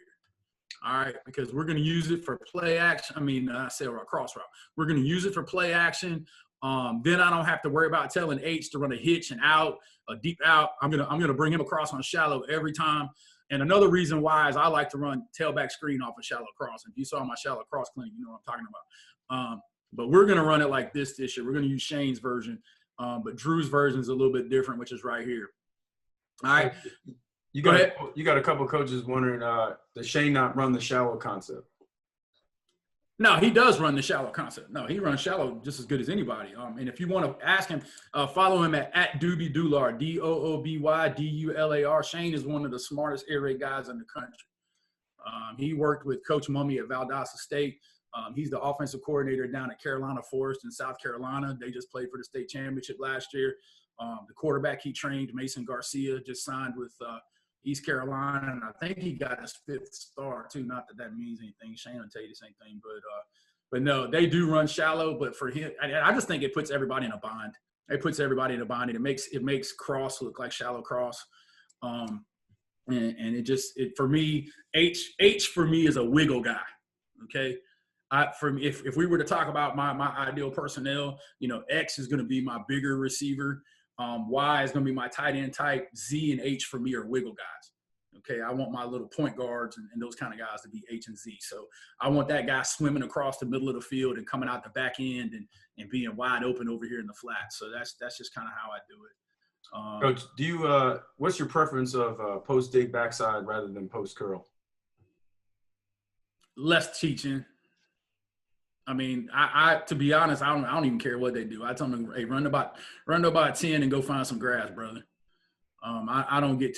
All right, because we're going to use it for play action. I mean, sail route, cross route. We're going to use it for play action. Then I don't have to worry about telling H to run a hitch and out, a deep out. I'm gonna bring him across on shallow every time. And another reason why is I like to run tailback screen off a shallow cross. If you saw my shallow cross clinic, you know what I'm talking about. But we're going to run it like this year. We're going to use Shane's version, but Drew's version is a little bit different, which is right here. All right. You got a couple of coaches wondering, does Shane not run the shallow concept? No, he does run the shallow concept. No, he runs shallow just as good as anybody. And if you want to ask him, follow him at Doobie Dular, DOOBYDULAR. Shane is one of the smartest air raid guys in the country. He worked with Coach Mummy at Valdosta State. He's the offensive coordinator down at Carolina Forest in South Carolina. They just played for the state championship last year. The quarterback he trained, Mason Garcia, just signed with East Carolina, and I think he got his 5th star too. Not that that means anything. Shane will tell you the same thing, but no, they do run shallow. But for him, I just think it puts everybody in a bind. It puts everybody in a bind, and it makes cross look like shallow cross. And it for me, H for me is a wiggle guy. Okay. If we were to talk about my ideal personnel, you know, X is going to be my bigger receiver. Y is going to be my tight end type. Z and H for me are wiggle guys. Okay, I want my little point guards and those kind of guys to be H and Z. So I want that guy swimming across the middle of the field and coming out the back end and being wide open over here in the flat. So that's just kind of how I do it. Coach, do you what's your preference of post dig backside rather than post curl? Less teaching. I mean, I to be honest, I don't even care what they do. I tell them, hey, run about 10 and go find some grass, brother. I don't get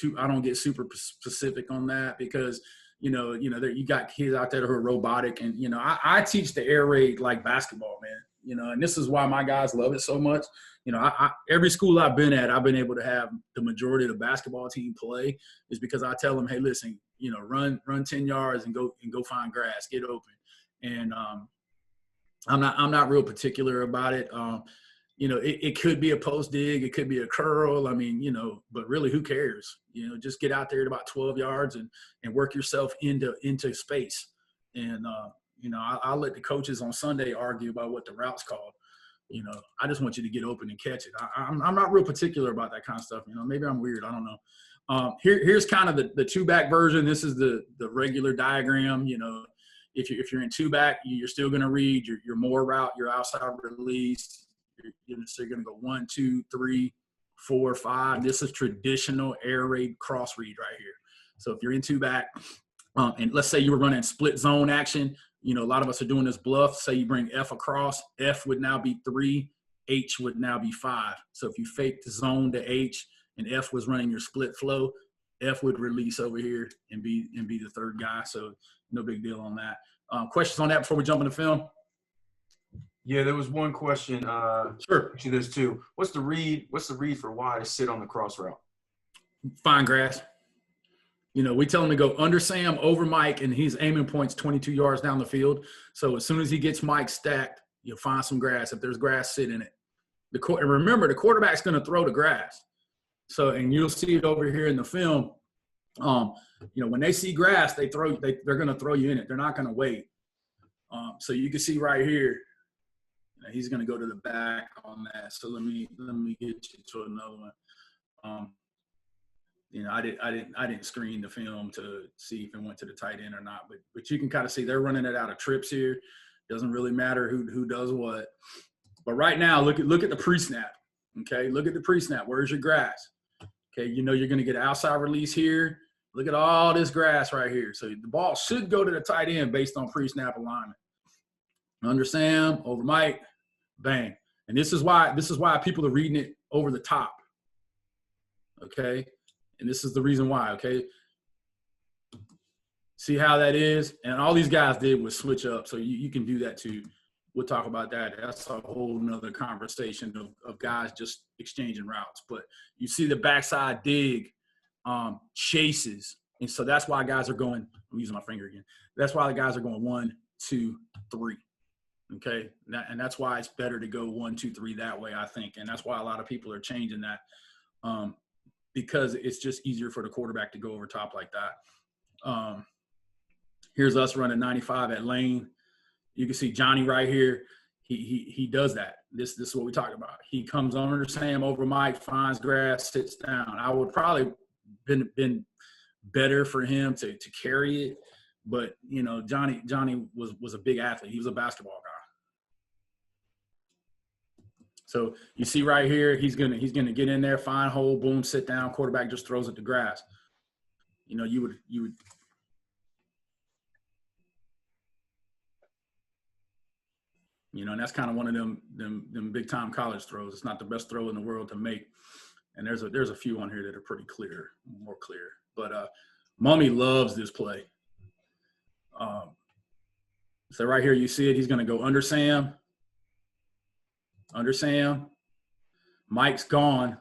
super specific on that, because you got kids out there who are robotic, and I teach the air raid like basketball, man. And this is why my guys love it so much. Every school I've been at, I've been able to have the majority of the basketball team play, is because I tell them, hey, listen, run 10 yards and go find grass, get open, and I'm not real particular about it. It could be a post dig, it could be a curl. I mean, but really, who cares? Just get out there at about 12 yards and work yourself into space. And I'll let the coaches on Sunday argue about what the route's called. I just want you to get open and catch it. I'm not real particular about that kind of stuff. Maybe I'm weird. I don't know. Here's kind of the two back version. This is the regular diagram. If you're in two back, you're still going to read your more route, your outside release. So you're going to go 1, 2, 3, 4, 5. This is traditional air raid cross read right here. So if you're in two back, and let's say you were running split zone action, a lot of us are doing this bluff. Say you bring F across, F would now be 3, H would now be 5. So if you fake the zone to H and F was running your split flow, F would release over here and be the third guy. So no big deal on that. Questions on that before we jump into film? Yeah, there was one question. Sure. Actually, there's two. What's the read for Y to sit on the cross route? Find grass. We tell him to go under Sam, over Mike, and he's aiming points 22 yards down the field. So as soon as he gets Mike stacked, you'll find some grass. If there's grass, sit in it. And remember, the quarterback's going to throw the grass. So, and you'll see it over here in the film. When they see grass, they're going to throw you in it. They're not going to wait. So you can see right here, he's going to go to the back on that. So let me get you to another one. I didn't screen the film to see if it went to the tight end or not, but you can kind of see they're running it out of trips here. Doesn't really matter who does what. But right now, look at the pre-snap. Okay, look at the pre-snap. Where's your grass? Okay, you know you're going to get an outside release here. Look at all this grass right here. So the ball should go to the tight end based on pre-snap alignment. Under Sam, over Mike, bang. And this is why people are reading it over the top. Okay, and this is the reason why. Okay, see how that is? And all these guys did was switch up, so you can do that too. We'll talk about that. That's a whole nother conversation of guys just exchanging routes. But you see the backside dig chases. And so that's why guys are going – I'm using my finger again. That's why the guys are going 1, 2, 3. Okay? And that's why it's better to go 1, 2, 3 that way, I think. And that's why a lot of people are changing that because it's just easier for the quarterback to go over top like that. Here's us running 95 at lane. You can see Johnny right here. He does that. This is what we talked about. He comes under Sam, over Mike, finds grass, sits down. I would probably been better for him to carry it, but you know Johnny was a big athlete. He was a basketball guy. So you see right here, he's gonna get in there, find hole, boom, sit down. Quarterback just throws it to grass. You know you would. You know, and that's kind of one of them big time college throws. It's not the best throw in the world to make. And there's a few on here that are pretty clear, more clear. But Mummy loves this play. So right here you see it. He's going to go under Sam. Under Sam. Mike's gone.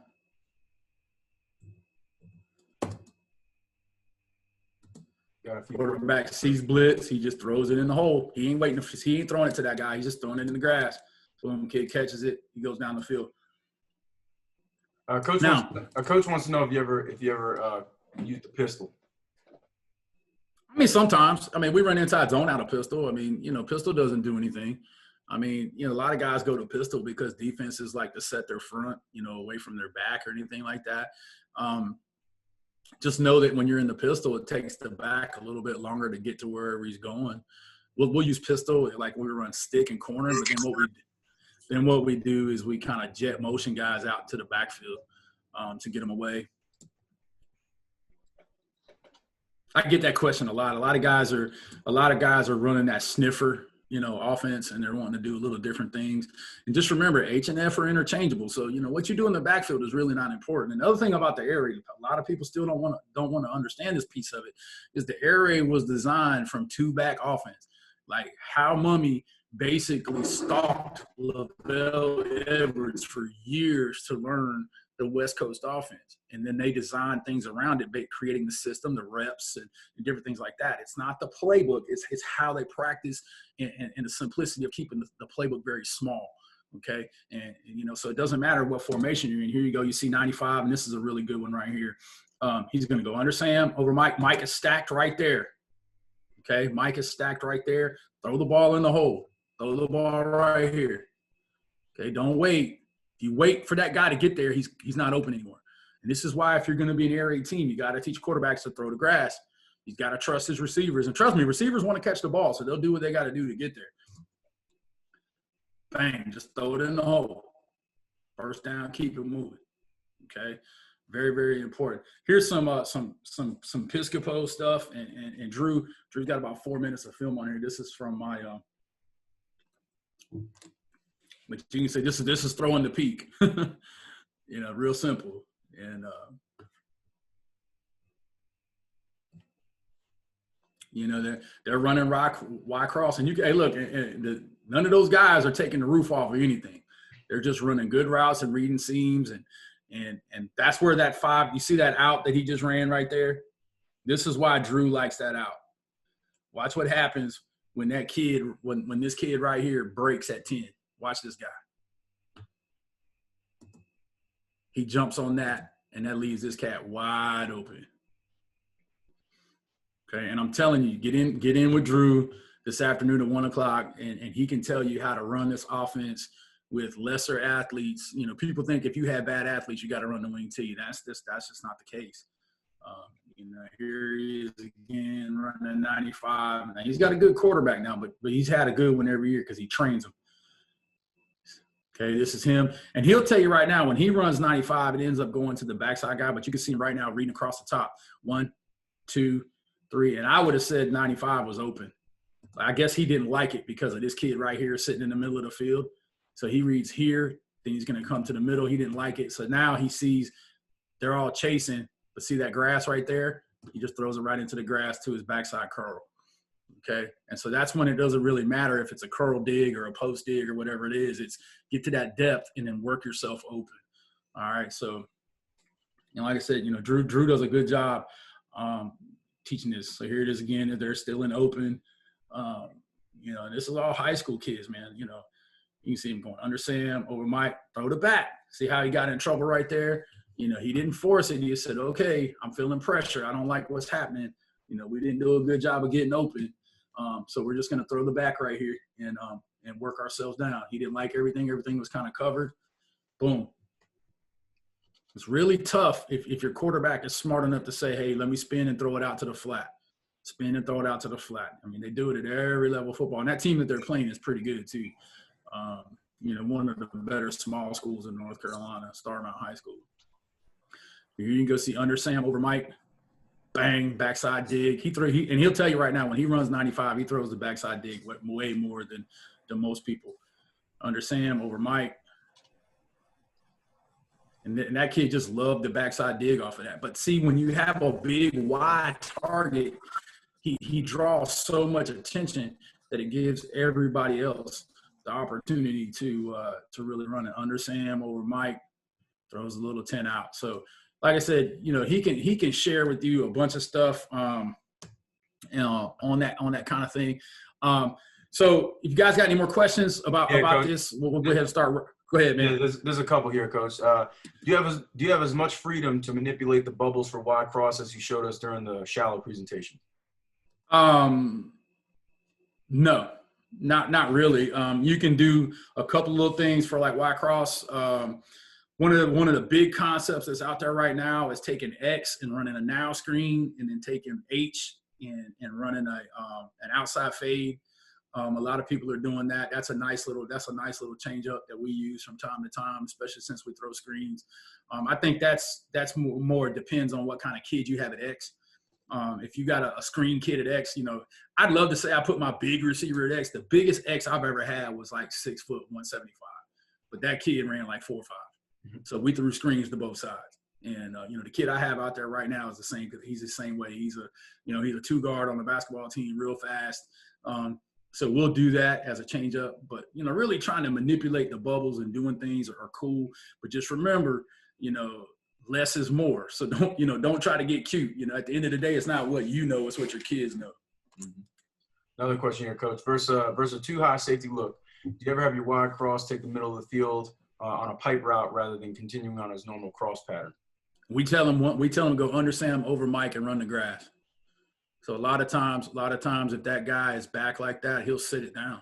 Quarterback sees blitz. He just throws it in the hole. He ain't waiting. He ain't throwing it to that guy. He's just throwing it in the grass. So when the kid catches it, he goes down the field. Coach wants to know if you ever used the pistol. I mean, sometimes. I mean, we run inside zone out of pistol. I mean, you know, pistol doesn't do anything. I mean, you know, a lot of guys go to pistol because defenses like to set their front, you know, away from their back or anything like that. Just know that when you're in the pistol, it takes the back a little bit longer to get to wherever he's going. We'll use pistol like we run stick and corner, but then what we do is we kind of jet motion guys out to the backfield to get them away. I get that question a lot. A lot of guys are running that sniffer, you know, offense, and they're wanting to do a little different things. And just remember, H and F are interchangeable. So, you know, what you do in the backfield is really not important. Another thing about the air raid, a lot of people still don't want to understand this piece of it, is the air raid was designed from two-back offense. Like how Mummy basically stalked LaVell Edwards for years to learn the West Coast offense. And then they designed things around it, creating the system, the reps, and different things like that. It's not the playbook. It's how they practice and the simplicity of keeping the playbook very small, okay? And, you know, so it doesn't matter what formation you're in. Here you go. You see 95, and this is a really good one right here. He's going to go under Sam, over Mike. Mike is stacked right there, okay? Mike is stacked right there. Throw the ball in the hole. Throw the ball right here, okay? Don't wait. If you wait for that guy to get there, he's not open anymore. And this is why if you're going to be an air raid team, you got to teach quarterbacks to throw the grass. He's got to trust his receivers. And trust me, receivers want to catch the ball, so they'll do what they got to do to get there. Bang, just throw it in the hole. First down, keep it moving. Okay? Very, very important. Here's some Piscopo stuff. And Drew's got about 4 minutes of film on here. This is from my but you can say this is throwing the peak, you know, real simple. And, you know, they're running Y cross. And hey, look, none of those guys are taking the roof off or anything. They're just running good routes and reading seams. And that's where that 5, you see that out that he just ran right there? This is why Drew likes that out. Watch what happens when that kid, when this kid right here breaks at 10. Watch this guy. He jumps on that, and that leaves this cat wide open. Okay, and I'm telling you, get in with Drew this afternoon at 1 o'clock, and he can tell you how to run this offense with lesser athletes. You know, people think if you have bad athletes, you got to run the wing T. That's just not the case. Here he is again running 95. Now, he's got a good quarterback now, but he's had a good one every year because he trains him. Okay, this is him. And he'll tell you right now, when he runs 95, it ends up going to the backside guy, but you can see him right now reading across the top. 1, 2, 3. And I would have said 95 was open. I guess he didn't like it because of this kid right here sitting in the middle of the field. So he reads here, then he's going to come to the middle. He didn't like it. So now he sees they're all chasing, but see that grass right there? He just throws it right into the grass to his backside curl. Okay. And so that's when it doesn't really matter if it's a curl dig or a post dig or whatever it is. It's get to that depth and then work yourself open. All right. So, like I said, Drew does a good job teaching this. So here it is again. They're still in open. And this is all high school kids, man. You can see him going under Sam, over Mike, throw the back. See how he got in trouble right there? He didn't force it. He just said, okay, I'm feeling pressure. I don't like what's happening. We didn't do a good job of getting open. So we're just going to throw the back right here and work ourselves down. He didn't like everything. Everything was kind of covered. Boom. It's really tough if your quarterback is smart enough to say, hey, let me spin and throw it out to the flat. Spin and throw it out to the flat. I mean, they do it at every level of football. And that team that they're playing is pretty good too. One of the better small schools in North Carolina, Starmount High School. Here you can go see under Sam, over Mike. Bang, backside dig. And he'll tell you right now, when he runs 95, he throws the backside dig way more than most people. Under Sam, over Mike. And that kid just loved the backside dig off of that. But see, when you have a big, wide target, he draws so much attention that it gives everybody else the opportunity to really run it. Under Sam, over Mike, throws a little 10 out. So, like I said, he can share with you a bunch of stuff on that kind of thing. So if you guys got any more questions about this, we'll go ahead and start. Go ahead, man. Yeah, there's a couple here, Coach. Do you have as much freedom to manipulate the bubbles for wide cross as you showed us during the shallow presentation? No, not really. You can do a couple little things for like wide cross. One of the big concepts that's out there right now is taking X and running a now screen, and then taking H and running an outside fade. A lot of people are doing that. That's a nice little change up that we use from time to time, especially since we throw screens. I think that's more depends on what kind of kid you have at X. If you got a screen kid at X, I'd love to say I put my big receiver at X. The biggest X I've ever had was like 6 foot 175, but that kid ran like 4'5". So we threw screens to both sides. And, the kid I have out there right now is the same, because he's the same way. He's a 2-guard on the basketball team, real fast. So we'll do that as a change up. But, really trying to manipulate the bubbles and doing things are cool. But just remember, less is more. So don't try to get cute. At the end of the day, it's not what you know, it's what your kids know. Mm-hmm. Another question here, Coach. Versus a too high safety look, do you ever have your wide cross take the middle of the field on a pipe route rather than continuing on his normal cross pattern? We tell him go under Sam, over Mike, and run the grass. So a lot of times if that guy is back like that, he'll sit it down.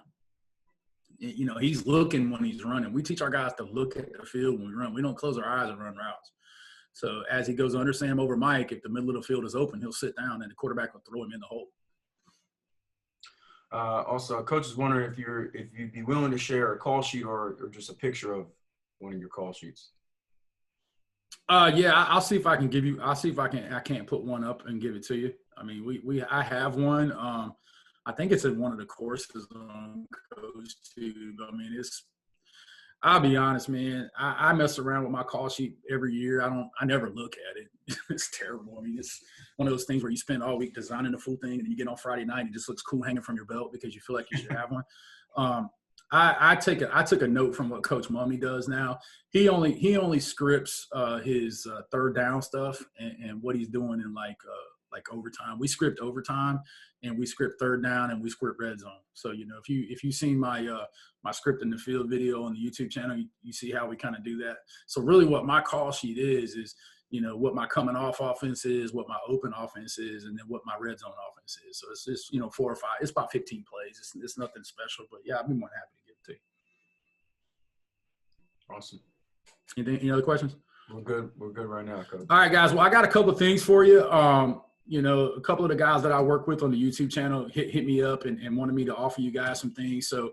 He's looking when he's running. We teach our guys to look at the field when we run. We don't close our eyes and run routes. So as he goes under Sam, over Mike, if the middle of the field is open, he'll sit down and the quarterback will throw him in the hole. Also, Coach is wondering if you'd be willing to share a call sheet or just a picture of one of your call sheets. Yeah, I'll see if I can give you. I'll see if I can't put one up and give it to you. I mean, I have one. I think it's in one of the courses on Coach too. But I mean, I'll be honest, man. I mess around with my call sheet every year. I never look at it. It's terrible. I mean, it's one of those things where you spend all week designing the full thing, and you get on Friday night, and it just looks cool hanging from your belt because you feel like you should have one. I took a note from what Coach Mummy does now. He only scripts his third down stuff and what he's doing in like overtime. We script overtime, and we script third down, and we script red zone. So if you've seen my script in the field video on the YouTube channel, you see how we kind of do that. So really, what my call sheet is what my coming off offense is, what my open offense is, and then what my red zone offense is. So it's just 4 or 5. It's about 15 plays. It's nothing special, but yeah, I'd be more than happy to give it to you. Awesome. Any other questions? We're good. We're good right now, Coach. All right, guys. Well, I got a couple of things for you. You know, a couple of the guys that I work with on the YouTube channel hit me up and wanted me to offer you guys some things. So,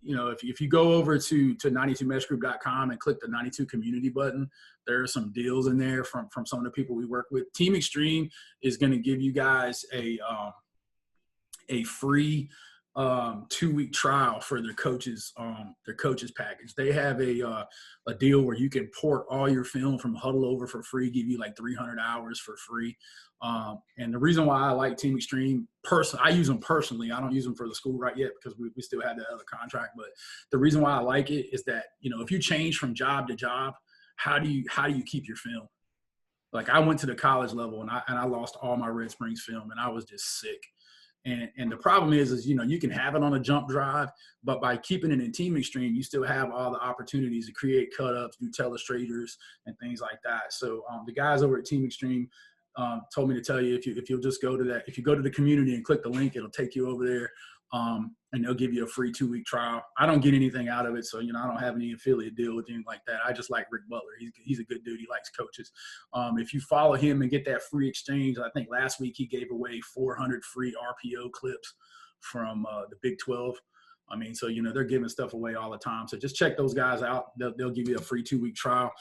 you know, if you go over to 92meshgroup.com and click the 92 community button, there are some deals in there from some of the people we work with. Team Extreme is going to give you guys a free 2-week trial for their coaches package. They have a deal where you can port all your film from Huddle over for free, give you like 300 hours for free. And the reason why I like Team Extreme, I use them personally. I don't use them for the school right yet because we still have that other contract. But the reason why I like it is that, you know, if you change from job to job, how do you keep your film? Like I went to the college level and I lost all my Red Springs film and I was just sick. And the problem is, you know, you can have it on a jump drive, but by keeping it in Team Extreme, you still have all the opportunities to create cut-ups, do telestrators, and things like that. So the guys over at Team Extreme told me to tell you, if you'll just go to that, if you go to the community and click the link, it'll take you over there, and they'll give you a free 2-week trial. I don't get anything out of it, so, you know, I don't have any affiliate deal with anything like that. I just like Rick Butler. He's a good dude. He likes coaches. If you follow him and get that free exchange, I think last week he gave away 400 free RPO clips from the Big 12. I mean, so, you know, they're giving stuff away all the time. So just check those guys out. They'll give you a free 2-week trial.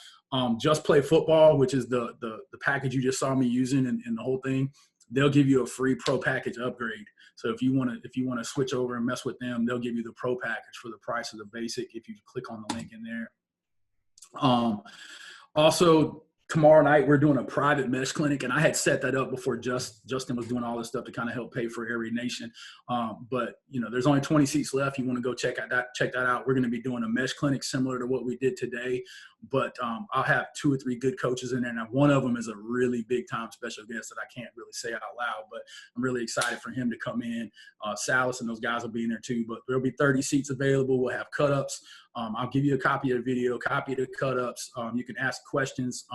Just Play Football, which is the package you just saw me using and the whole thing. They'll give you a free pro package upgrade. So if you want to switch over and mess with them, they'll give you the pro package for the price of the basic if you click on the link in there. Also, tomorrow night we're doing a private mesh clinic, and I had set that up before Justin was doing all this stuff to kind of help pay for Air Raid Nation. But you know, there's only 20 seats left. You want to go check that out. We're going to be doing a mesh clinic similar to what we did today, but I'll have 2 or 3 good coaches in there. Now, one of them is a really big time special guest that I can't really say out loud, but I'm really excited for him to come in. Salas and those guys will be in there too. But there'll be 30 seats available. We'll have cut-ups. I'll give you a copy of the video, copy of the cut-ups. You can ask questions.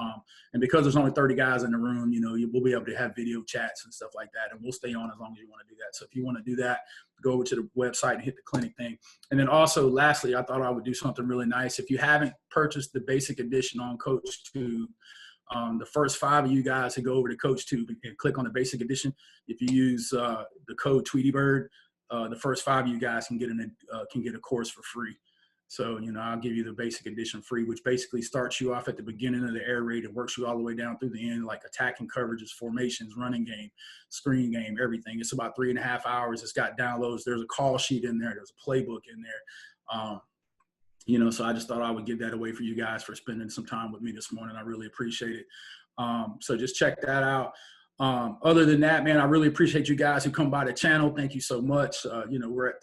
And because there's only 30 guys in the room, you know, we'll be able to have video chats and stuff like that. And we'll stay on as long as you want to do that. So if you want to do that, go over to the website and hit the clinic thing. And then also, lastly, I thought I would do something really nice. If you haven't purchased the basic edition on CoachTube, the first 5 of you guys who go over to CoachTube and click on the basic edition, if you use the code TweetyBird, the first 5 of you guys can get a course for free. So, you know, I'll give you the basic edition free, which basically starts you off at the beginning of the air raid and works you all the way down through the end, like attacking coverages, formations, running game, screen game, everything. It's about 3.5 hours. It's got downloads. There's a call sheet in there. There's a playbook in there. You know, so I just thought I would give that away for you guys for spending some time with me this morning. I really appreciate it. So just check that out. Other than that, man, I really appreciate you guys who come by the channel. Thank you so much. You know, we're at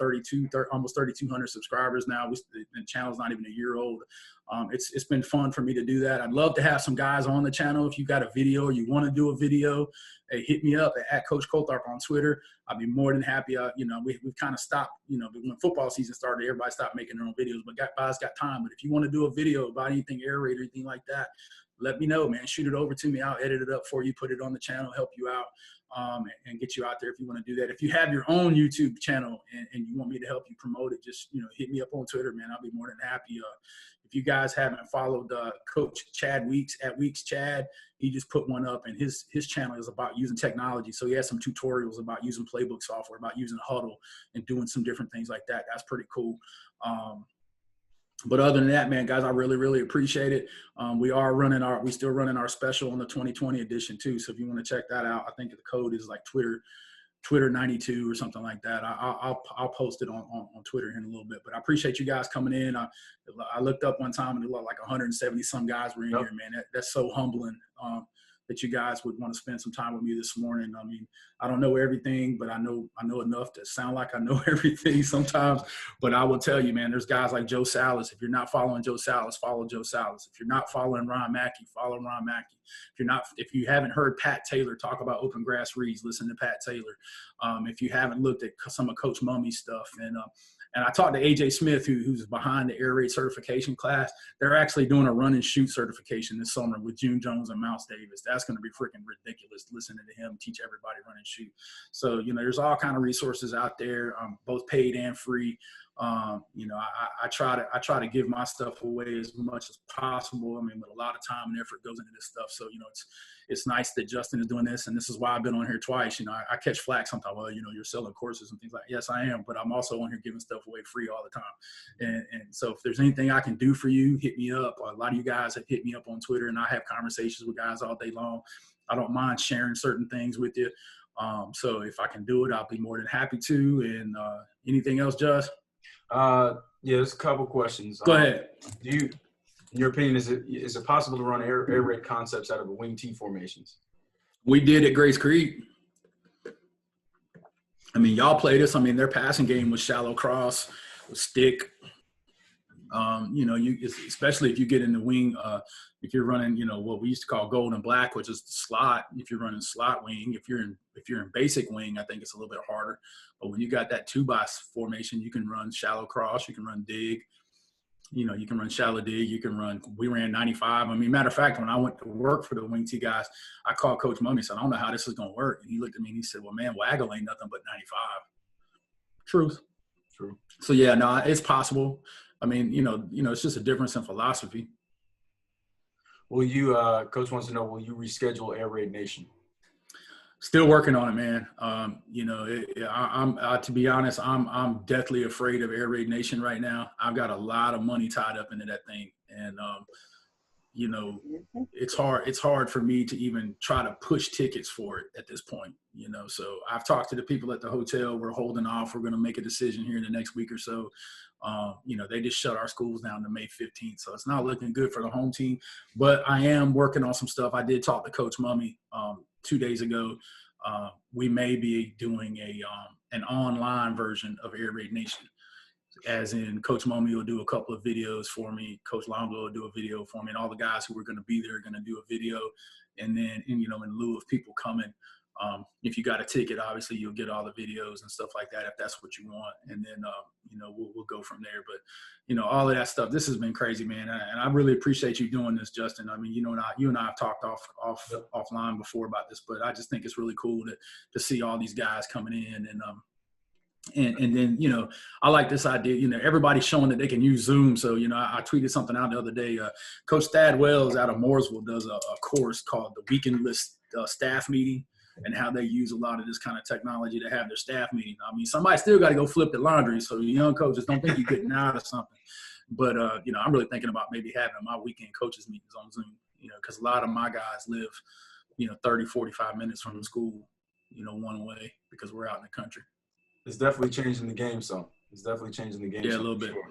almost 3,200 subscribers now. The channel's not even a year old. It's been fun for me to do that. I'd love to have some guys on the channel. If you got a video or you want to do a video, hey, hit me up at Coach Colthrap on Twitter. I'd be more than happy. You know, we've kind of stopped, you know, when football season started, everybody stopped making their own videos, but guys got time. But if you want to do a video about anything air raid or anything like that, let me know, man. Shoot it over to me. I'll edit it up for you, put it on the channel, help you out, and get you out there if you want to do that. If you have your own YouTube channel and you want me to help you promote it, just, you know, hit me up on Twitter, man. I'll be more than happy. If you guys haven't followed Coach Chad Weeks at Weeks Chad, he just put one up, and his channel is about using technology. So he has some tutorials about using playbook software, about using Huddle and doing some different things like that. That's pretty cool. But other than that, man, guys, I really, really appreciate it. We still running our special on the 2020 edition too. So if you want to check that out, I think the code is like Twitter 92 or something like that. I'll post it on Twitter in a little bit. But I appreciate you guys coming in. I looked up one time and it looked like 170 some guys were in here, man. That's so humbling. That you guys would want to spend some time with me this morning. I mean, I don't know everything, but I know enough to sound like I know everything sometimes. But I will tell you, man, there's guys like Joe Salas. If you're not following Joe Salas, follow Joe Salas. If you're not following Ron Mackey, follow Ron Mackey. If you haven't heard Pat Taylor talk about open grass reads, listen to Pat Taylor. If you haven't looked at some of Coach Mummy's stuff, and I talked to AJ Smith, who's behind the air raid certification class. They're actually doing a run and shoot certification this summer with June Jones and Mouse Davis. That's going to be freaking ridiculous listening to him teach everybody run and shoot. So, you know, there's all kind of resources out there, both paid and free. You know, I try to give my stuff away as much as possible. I mean, but a lot of time and effort goes into this stuff. So, you know, it's nice that Justin is doing this, and this is why I've been on here twice. You know, I catch flack sometimes. Well, you know, you're selling courses and things like that. Yes, I am, but I'm also on here giving stuff away free all the time. And so if there's anything I can do for you, hit me up. A lot of you guys have hit me up on Twitter, and I have conversations with guys all day long. I don't mind sharing certain things with you. So if I can do it, I'll be more than happy to. And anything else, Just? Yeah, there's a couple questions. Go ahead. Do you, in your opinion, is it possible to run air raid concepts out of a wing T formations? We did at Grace Creek. I mean, y'all played us. I mean, their passing game was shallow cross, was stick. You know, especially if you get in the wing, if you're running, you know, what we used to call gold and black, which is the slot. If you're running slot wing, if you're in basic wing, I think it's a little bit harder. But when you got that 2-by formation, you can run shallow cross, you can run dig. You know, you can run shallow dig, you can run. We ran 95. I mean, matter of fact, when I went to work for the wing T guys, I called Coach Mummy and said, I don't know how this is going to work. And he looked at me and he said, well, man, waggle ain't nothing but 95. Truth. True. So yeah, no, it's possible. I mean, you know, it's just a difference in philosophy. Will you, Coach wants to know, will you reschedule Air Raid Nation? Still working on it, man. You know, to be honest, I'm deathly afraid of Air Raid Nation right now. I've got a lot of money tied up into that thing, and you know, it's hard for me to even try to push tickets for it at this point. You know, so I've talked to the people at the hotel. We're holding off. We're going to make a decision here in the next week or so. You know, they just shut our schools down to May 15th, so it's not looking good for the home team. But I am working on some stuff. I did talk to Coach Mummy 2 days ago. We may be doing an online version of Air Raid Nation, as in Coach Mummy will do a couple of videos for me. Coach Longo will do a video for me, and all the guys who are going to be there are going to do a video. And then, you know, in lieu of people coming, if you got a ticket, obviously you'll get all the videos and stuff like that if that's what you want. And then, you know, we'll go from there. But, you know, all of that stuff, this has been crazy, man. And I really appreciate you doing this, Justin. I mean, you and I have talked offline before about this, but I just think it's really cool to see all these guys coming in. And then, you know, I like this idea, you know, everybody's showing that they can use Zoom. So, you know, I tweeted something out the other day. Coach Thad Wells out of Mooresville does a course called the Weekend List Staff Meeting, and how they use a lot of this kind of technology to have their staff meeting. I mean, somebody still got to go flip the laundry. So young coaches, don't think you're getting out of something. But, you know, I'm really thinking about maybe having my weekend coaches meetings on Zoom, you know, because a lot of my guys live, you know, 30, 45 minutes from the school, you know, one way, because we're out in the country. It's definitely changing the game some. It's definitely changing the game. Yeah, a little bit. Sure.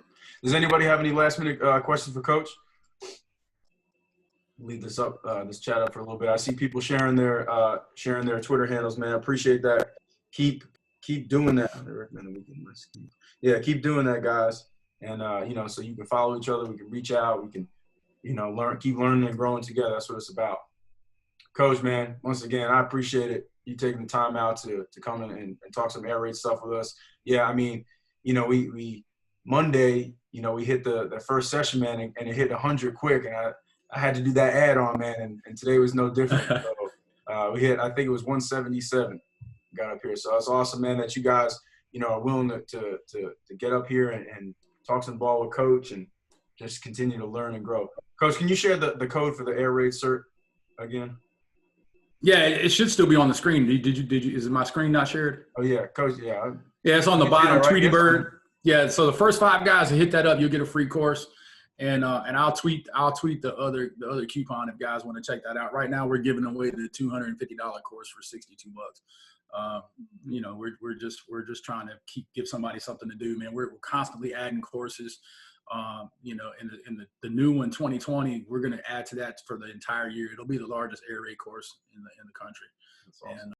Does anybody have any last-minute questions for Coach? Leave this up, this chat up for a little bit. I see people sharing their Twitter handles, man. I appreciate that. Keep doing that. Yeah, keep doing that, guys. And you know, so you can follow each other. We can reach out. We can, you know, keep learning and growing together. That's what it's about. Coach, man, once again, I appreciate it. You taking the time out to come in and talk some air raid stuff with us. Yeah, I mean, you know, we Monday, you know, we hit the first session, man, and it hit 100 quick, and I had to do that add on, man, and today was no different. So we hit, I think it was 177, got up here. So it's awesome, man, that you guys, you know, are willing to get up here and talk some ball with Coach and just continue to learn and grow. Coach, can you share the code for the air raid cert again? Yeah, it should still be on the screen. Did you? Is my screen not shared? Oh yeah, Coach. Yeah. Yeah, it's on the bottom. Right? Tweety Bird. Yeah. So the first 5 guys that hit that up, you'll get a free course, and I'll tweet the other coupon if guys want to check that out. Right now, we're giving away the $250 course for $62. You know, we're just trying to give somebody something to do, man. We're constantly adding courses. You know, in the new one, 2020, we're going to add to that for the entire year. It'll be the largest air raid course in the country. That's awesome. And